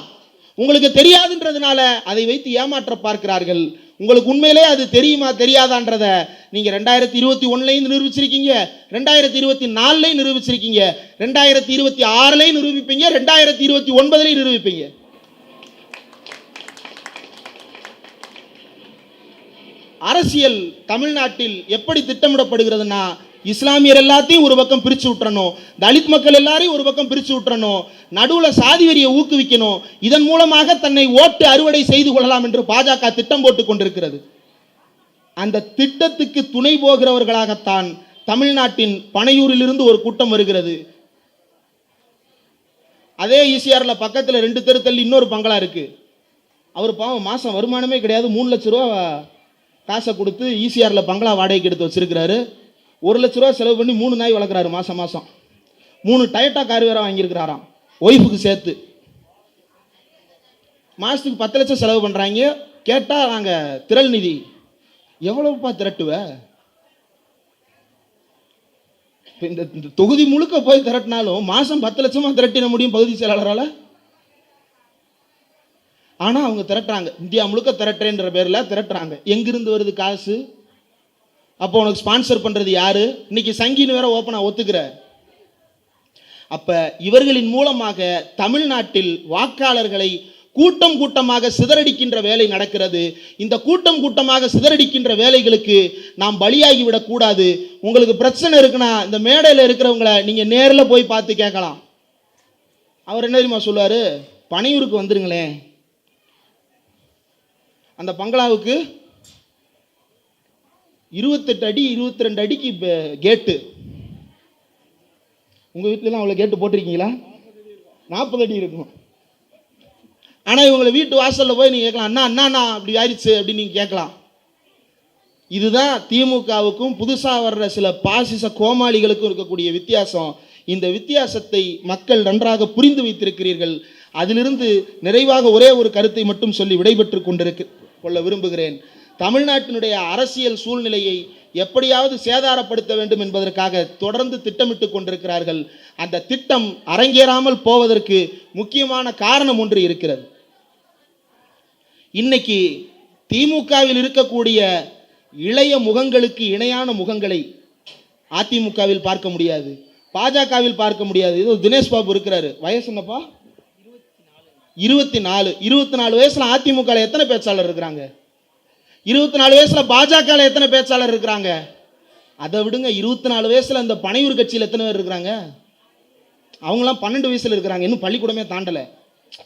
உங்களுக்கு தெரியாதுன்றதுனால அதை வைத்து ஏமாற்ற பார்க்கிறார்கள். உங்களுக்கு உண்மையிலே அது தெரியுமா தெரியாதான்றத நீங்க 2021 நிரூபிச்சிருக்கீங்க, 2024 நிரூபிச்சிருக்கீங்க, 2026 நிரூபிப்பீங்க, 2029 நிரூபிப்பீங்க. அரசியல் தமிழ்நாட்டில் எப்படி திட்டமிடப்படுகிறதுனா, இஸ்லாமியர் எல்லாத்தையும் ஒரு பக்கம் பிரிச்சு விட்டுறணும், தலித் மக்கள் எல்லாரையும் ஒரு பக்கம் பிரிச்சு விட்டுறணும், நடுவில் சாதி வெறியை ஊக்குவிக்கணும், இதன் மூலமாக தன்னை ஓட்டு அறுவடை செய்து கொள்ளலாம் என்று பாஜக திட்டம் போட்டுக் கொண்டிருக்கிறது. அந்த திட்டத்துக்கு துணை போகிறவர்களாகத்தான் தமிழ்நாட்டின் பனையூரிலிருந்து ஒரு கூட்டம் வருகிறது. அதே ஈசிஆர்ல பக்கத்தில் 2 தெரு தள்ளி இன்னொரு பங்களா இருக்கு. அவர் பாவம் மாசம் வருமானமே கிடையாது, 3 லட்ச ரூபா காசை கொடுத்து ஈசிஆர்ல பங்களா வாடகைக்கு எடுத்து வச்சிருக்கிறாரு. 1 லட்ச ரூபா செலவு பண்ணி 3 நாய் வளர்க்குறாரு. மாசம் 3 டயட்டா கார் வேற வாங்கியிருக்கிறாராம் ஒய்ஃபுக்கு சேர்த்து. மாசத்துக்கு 10 லட்சம் செலவு பண்றாங்க. கேட்டா நாங்க திரள் நிதி. எவ்வளவுப்பா திரட்டுவ? இந்த தொகுதி முழுக்க போய் திரட்டினாலும் மாசம் 10 லட்சமா திரட்டிட முடியும் பகுதி செயலாளரால. ஆனா அவங்க திரட்டுறாங்க, இந்தியா முழுக்க திரட்டுறேன்ற பேர்ல திரட்டுறாங்க. எங்கிருந்து வருது காசு? அப்போ உனக்கு ஸ்பான்சர் பண்றது யாரு? இன்னைக்கு சங்கின்னு வேற ஓப்பனா ஒத்துக்கிற. அப்ப இவர்களின் மூலமாக தமிழ்நாட்டில் வாக்காளர்களை கூட்டம் கூட்டமாக சிதறடிக்கின்ற வேலை நடக்கிறது. இந்த கூட்டம் கூட்டமாக சிதறடிக்கின்ற வேலைகளுக்கு நாம் பலியாகி விடக்கூடாது. உங்களுக்கு பிரச்சனை இருக்குன்னா இந்த மேடையில் இருக்கிறவங்களை நீங்க நேரில் போய் பார்த்து கேட்கலாம். அவர் என்ன தெரியுமா சொல்லுவாரு? பனையூருக்கு வந்துருங்களேன், அந்த பங்களாவுக்கு 28 அடி 22 அடிக்கு கேட்டு. உங்க வீட்டுலாம் அவ்வளோ கேட்டு போட்டிருக்கீங்களா? 40 அடி இருக்கும். ஆனால் இவங்களை வீட்டு வாசலில் போய் நீங்கள் கேட்கலாம், அண்ணா அண்ணா அப்படி ஆயிடுச்சு அப்படின்னு நீங்கள் கேட்கலாம். இதுதான் திமுகவுக்கும் புதுசாக வர்ற சில பாசிச கோமாளிகளுக்கும் இருக்கக்கூடிய வித்தியாசம். இந்த வித்தியாசத்தை மக்கள் நன்றாக புரிந்து வைத்திருக்கிறீர்கள். அதிலிருந்து நிறைவாக ஒரே ஒரு கருத்தை மட்டும் சொல்லி விடைபெற்று கொள்ள விரும்புகிறேன். தமிழ்நாட்டினுடைய அரசியல் சூழ்நிலையை எப்படியாவது சேதாரப்படுத்த வேண்டும் என்பதற்காக தொடர்ந்து திட்டமிட்டு கொண்டிருக்கிறார்கள். அந்த திட்டம் அரங்கேறாமல் போவதற்கு முக்கியமான காரணம் ஒன்று இருக்கிறது. இன்னைக்கு திமுகவில் இருக்கக்கூடிய இளைய முகங்களுக்கு இணையான முகங்களை அதிமுகவில் பார்க்க முடியாது, பாஜகவில் பார்க்க முடியாது. இது தினேஷ் பாபு இருக்கிறாரு, வயசு என்னப்பா? 24 வயசுல அதிமுக எத்தனை பேச்சாளர் இருக்கிறாங்க? 24 வயசுல பாஜக எத்தனை பேச்சாளர் இருக்கிறாங்க? அதை விடுங்க, 24 வயசுல இந்த பனையூர் கட்சியில் எத்தனை பேர் இருக்கிறாங்க? அவங்களாம் 12 வயசுல இருக்கிறாங்க, இன்னும் பள்ளிக்கூடமே தாண்டல.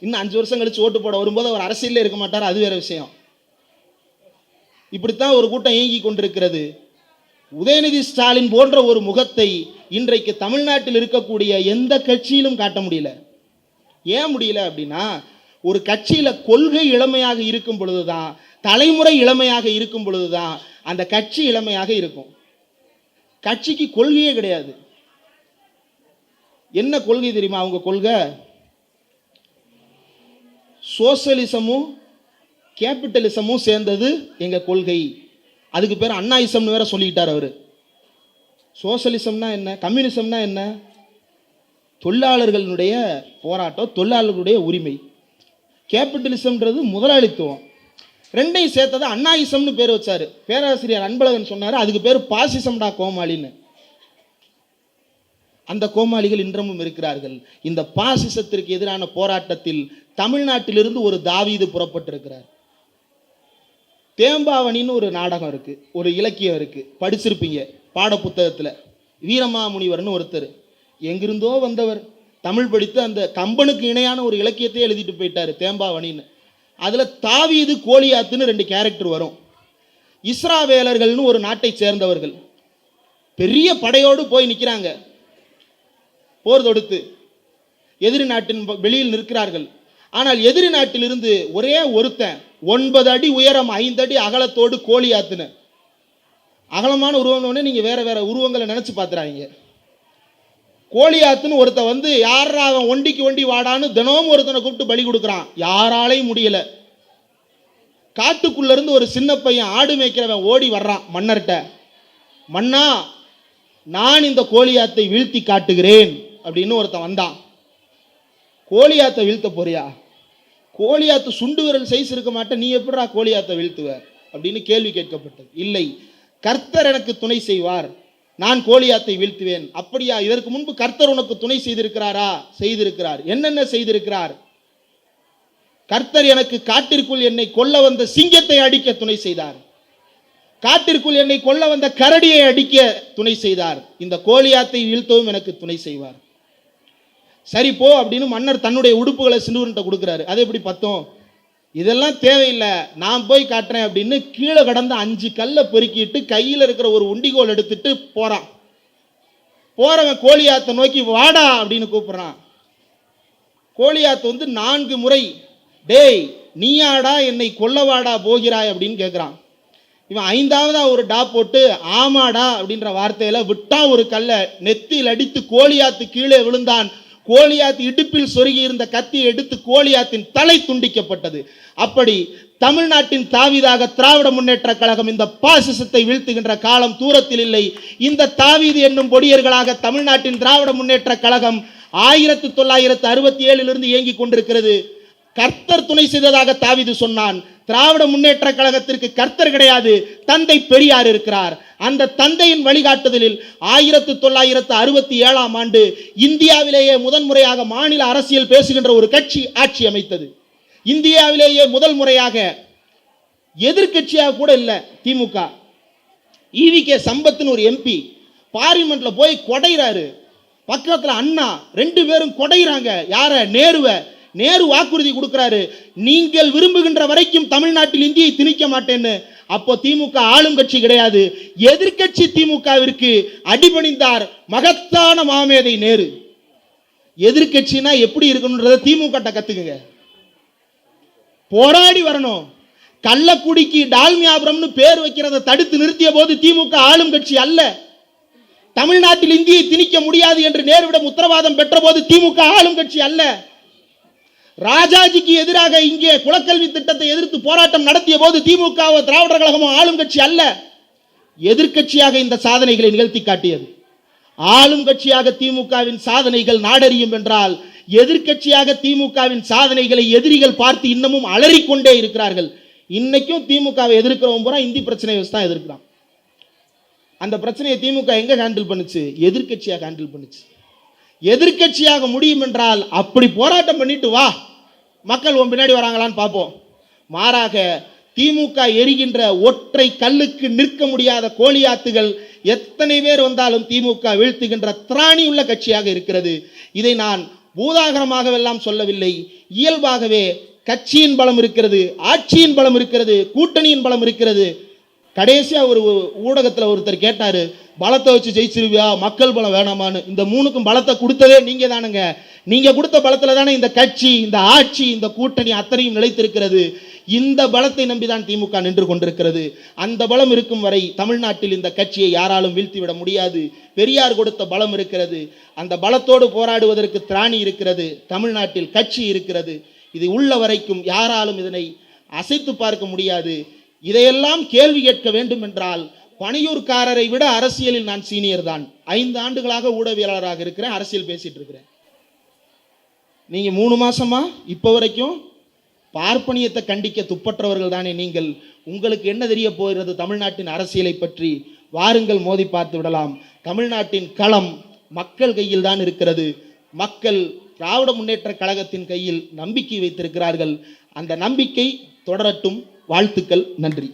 இன்னும் 5 வருஷம் கழிச்சு ஓட்டு போட வரும்போது அவர் அரசியலே இருக்க மாட்டார், அது வேற விஷயம். இப்படித்தான் ஒரு கூட்டம் இயங்கி கொண்டிருக்கிறது. உதயநிதி ஸ்டாலின் போன்ற ஒரு முகத்தை இன்றைக்கு தமிழ்நாட்டில் இருக்கக்கூடிய எந்த கட்சியிலும் காட்ட முடியல. ஏன் முடியல அப்படின்னா, ஒரு கட்சியில கொள்கை இளமையாக இருக்கும் பொழுதுதான், தலைமுறை இளமையாக இருக்கும் பொழுதுதான் அந்த கட்சி இளமையாக இருக்கும். கட்சிக்கு கொள்கையே கிடையாது. என்ன கொள்கை தெரியுமா? அவங்க கொள்கை சோசியலிசமும் கேபிட்டலிசமும் சேர்ந்தது எங்க கொள்கை. அதுக்கு பேர் அண்ணாயிசம்னு வேற சொல்லிக்கிட்டார் அவரு. சோசியலிசம்னா என்ன, கம்யூனிசம்னா என்ன? தொழிலாளர்களுடைய போராட்டம், தொழிலாளர்களுடைய உரிமை. கேபிட்டலிசம்ன்றது முதலாளித்துவம். ரெண்டையும் சேர்த்தது அண்ணாயிசம்னு பேர் வச்சாரு பேராசிரியர் அன்பழகன். சொன்னாரு அதுக்கு பேர் பாசிசம்டா கோமாளின்னு. அந்த கோமாளிகள் இன்றமும் இருக்கிறார்கள். இந்த பாசிசத்திற்கு எதிரான போராட்டத்தில் தமிழ்நாட்டிலிருந்து ஒரு தாவீது புறப்பட்டிருக்கிறார். தேம்பாவணின்னு ஒரு நாடகம் இருக்கு, ஒரு இலக்கியம் இருக்கு, படிச்சிருப்பீங்க பாட புத்தகத்தில். வீரமாமுனிவர்னு ஒருத்தர், எங்கிருந்தோ வந்தவர், தமிழ் படித்து அந்த கம்பனுக்கு இணையான ஒரு இலக்கியத்தையே எழுதிட்டு போயிட்டார், தேம்பாவணின்னு. அதில் தாவீது கோலியாத்துன்னு 2 கேரக்டர் வரும். இஸ்ராவேலர்கள்னு ஒரு நாட்டை சேர்ந்தவர்கள் பெரிய படையோடு போய் நிற்கிறாங்க, போர் தொடுத்து எதிரி நாட்டின் வெளியில் நிற்கிறார்கள். ஆனால் எதிரி நாட்டிலிருந்து ஒரே ஒருத்தன் 9 அடி உயரம் 5 அடி அகலத்தோடு கோலியாத்துன்னு, அகலமான உருவம்னு நீங்க வேற வேற உருவங்களை நினைச்சு பார்த்துறாங்க. கோலியாத்துன்னு ஒருத்த வந்து யாரா அவன் ஒண்டிக்கு ஒண்டி வாடான்னு தினமும் ஒருத்தனை கூப்பிட்டு பலி கொடுக்குறான். யாராலையும் முடியல. காட்டுக்குள்ள இருந்து ஒரு சின்ன பையன் ஆடு மேய்க்கிறவன் ஓடி வர்றான் மன்னர்கிட்ட. மன்னா, நான் இந்த கோலியாத்தை வீழ்த்தி காட்டுகிறேன் அப்படின்னு ஒருத்தன் வந்தான். கோலியாத்தை வீழ்த்த போறியா? கோலியாத்து சுண்டு விரல் சைஸ் இருக்க மாட்டேன், நீ எப்படா கோலியாத்தை வீழ்த்துவ அப்படின்னு கேள்வி கேட்கப்பட்டது. இல்லை, கர்த்தர் எனக்கு துணை செய்வார், நான் கோலியாத்தை வீழ்த்துவேன். அப்படியா? இதற்கு முன்பு கர்த்தர் உனக்கு துணை செய்திருக்கிறாரா? செய்திருக்கிறார். என்னென்ன செய்திருக்கிறார்? கர்த்தர் எனக்கு காட்டிற்குள் என்னை கொல்ல வந்த சிங்கத்தை அடிக்க துணை செய்தார், காட்டிற்குள் என்னை கொல்ல வந்த கரடியை அடிக்க துணை செய்தார், இந்த கோலியாத்தை வீழ்த்தவும் எனக்கு துணை செய்வார். சரி போ அப்படின்னு மன்னர் தன்னுடைய உடுப்புகளை சிறுவன்கிட்ட கொடுக்குறாரு. அது எப்படி பத்தும்? இதெல்லாம் தேவையில்லை, நான் போய் காட்டுறேன் அப்படின்னு கீழே கடந்த 5 கல்லை பெருக்கிட்டு கையில் இருக்கிற ஒரு உண்டிகோல் எடுத்துட்டு போறான். போறவன் கோலியாத்தை நோக்கி வாடா அப்படின்னு கூப்பிடுறான். கோலியாத்து வந்து 4 முறை டேய் நீயாடா என்னை கொல்லவாடா போகிறாய் அப்படின்னு கேட்குறான். இவன் 5ஆவதா ஒரு டா போட்டு ஆமாடா அப்படின்ற வார்த்தையில விட்டா ஒரு கல்லை நெத்தியில் அடித்து கோலியாத்து கீழே விழுந்தான். கோலியாத் இடுப்பில் சொருகி இருந்த கத்தியை எடுத்து கோலியாத்தின் தலை துண்டிக்கப்பட்டது. அப்படி தமிழ்நாட்டின் தாவீதாக திராவிட முன்னேற்ற கழகம் இந்த பாசிசத்தை வீழ்த்துகின்ற காலம் தூரத்தில் இல்லை. இந்த தாவீது என்னும் பொடியர்களாக தமிழ்நாட்டின் திராவிட முன்னேற்ற கழகம் 1967 இயங்கிக் கொண்டிருக்கிறது. கர்த்தர் துணை செய்ததாக தாவீது சொன்னான். திராவிட முன்னேற்ற கழகத்திற்கு கர்த்தர் கிடையாது, தந்தை பெரியார் இருக்கிறார். அந்த தந்தையின் வழிகாட்டுதலில் 1967 இந்தியாவிலேயே முதன்முறையாக மாநில அரசியல் பேசுகின்ற ஒரு கட்சி ஆட்சி அமைத்தது. இந்தியாவிலேயே முதல் முறையாக எதிர்கட்சியாக கூட இல்லை திமுக. ஈவிகே சம்பத்னு ஒரு எம்பி பார்லிமெண்ட்ல போய் கொடைறாரு, பக்கத்துல அண்ணா 2 பேரும் கொடைறாங்க. யார? நேருவை. நேரு வாக்குறுதி கொடுக்கிறாரு, நீங்கள் விரும்புகின்ற வரைக்கும் தமிழ்நாட்டில் இந்தியை திணிக்க மாட்டேன்னு. அப்போ திமுக ஆளும் கட்சி கிடையாது, எதிர்கட்சி திமுகவிற்கு அடிபணிந்தார் மகத்தான மாமேதை நேரு. எதிர்கட்சினா எப்படி இருக்கணும்ன்றத திமுக கத்துக்குங்க, போராடி வரணும். கள்ளக்குடிக்கு டால்மியாபுரம்னு பேர் வைக்கிறத தடுத்து நிறுத்திய போது திமுக ஆளும் கட்சி அல்ல. தமிழ்நாட்டில் இந்தியை திணிக்க முடியாது என்று நேருவிடம் உத்தரவாதம் பெற்ற போது திமுக ஆளும் கட்சி அல்ல. ராஜாஜிக்கு எதிராக இங்கே குலக்கல்வி திட்டத்தை எதிர்த்து போராட்டம் நடத்திய போது திமுக திராவிடர் கழகமும் ஆளும் கட்சி அல்ல, எதிர்கட்சியாக இந்த சாதனைகளை நிகழ்த்தி காட்டியது. ஆளும் கட்சியாக திமுகவின் சாதனைகள் நாடறியும் என்றால், எதிர்கட்சியாக திமுகவின் சாதனைகளை எதிரிகள் பார்த்து இன்னமும் அலறிக்கொண்டே இருக்கிறார்கள். இன்னைக்கும் திமுகவை எதிர்க்கிறவங்க பூரா இந்தி பிரச்சனையை வச்சு தான் எதிர்க்கிறான். அந்த பிரச்சனையை திமுக எங்க ஹேண்டில் பண்ணுச்சு? எதிர்கட்சியாக ஹேண்டில் பண்ணுச்சு. எதிர்கட்சியாக முடியும் என்றால் அப்படி போராட்டம் பண்ணிட்டு வா, மக்கள் உன் பின்னாடி வராங்களான்னு பார்ப்போம். மாறாக திமுக எரிகின்ற ஒற்றை கல்லுக்கு நிற்க முடியாத கோலியாத்துகள் எத்தனை பேர் வந்தாலும் திமுக வீழ்த்துகின்ற திராணி உள்ள கட்சியாக இருக்கிறது. இதை நான் பூதாகரமாகவெல்லாம் சொல்லவில்லை, இயல்பாகவே கட்சியின் பலம் இருக்கிறது, ஆட்சியின் பலம் இருக்கிறது, கூட்டணியின் பலம் இருக்கிறது. கடைசியா ஒரு ஊடகத்தில் ஒருத்தர் கேட்டாரு, பலத்தை வச்சு ஜெயிச்சிருவியா, மக்கள் பலம் வேணாமான்னு. இந்த 3க்கும் பலத்தை கொடுத்ததே நீங்க தானுங்க. நீங்க கொடுத்த பலத்துல தானே இந்த கட்சி, இந்த ஆட்சி, இந்த கூட்டணி அத்தனையும் நிலைத்திருக்கிறது. இந்த பலத்தை நம்பிதான் திமுக நின்று கொண்டிருக்கிறது. அந்த பலம் இருக்கும் வரை தமிழ்நாட்டில் இந்த கட்சியை யாராலும் வீழ்த்திவிட முடியாது. பெரியார் கொடுத்த பலம் இருக்கிறது, அந்த பலத்தோடு போராடுவதற்கு திராணி இருக்கிறது, தமிழ்நாட்டில் கட்சி இருக்கிறது. இது உள்ள வரைக்கும் யாராலும் இதனை அசைத்து பார்க்க முடியாது. இதையெல்லாம் கேள்வி கேட்க வேண்டும் என்றால், பணியூர்காரரை விட அரசியலில் நான் சீனியர் தான். 5 ஆண்டுகளாக ஊடகவியலாளராக இருக்கிறேன், அரசியல் பேசிட்டு இருக்கிறேன். நீங்க 3 மாசமா இப்ப வரைக்கும் பார்ப்பனியத்தை கண்டிக்க துப்பற்றவர்கள் தானே நீங்கள். உங்களுக்கு என்ன தெரிய போகிறது தமிழ்நாட்டின் அரசியலை பற்றி? வாருங்கள், மோதி பார்த்து விடலாம். தமிழ்நாட்டின் களம் மக்கள் கையில் தான் இருக்கிறது. மக்கள் திராவிட முன்னேற்ற கழகத்தின் கையில் நம்பிக்கை வைத்திருக்கிறார்கள். அந்த நம்பிக்கை தொடரட்டும். வாழ்த்துக்கள். நன்றி.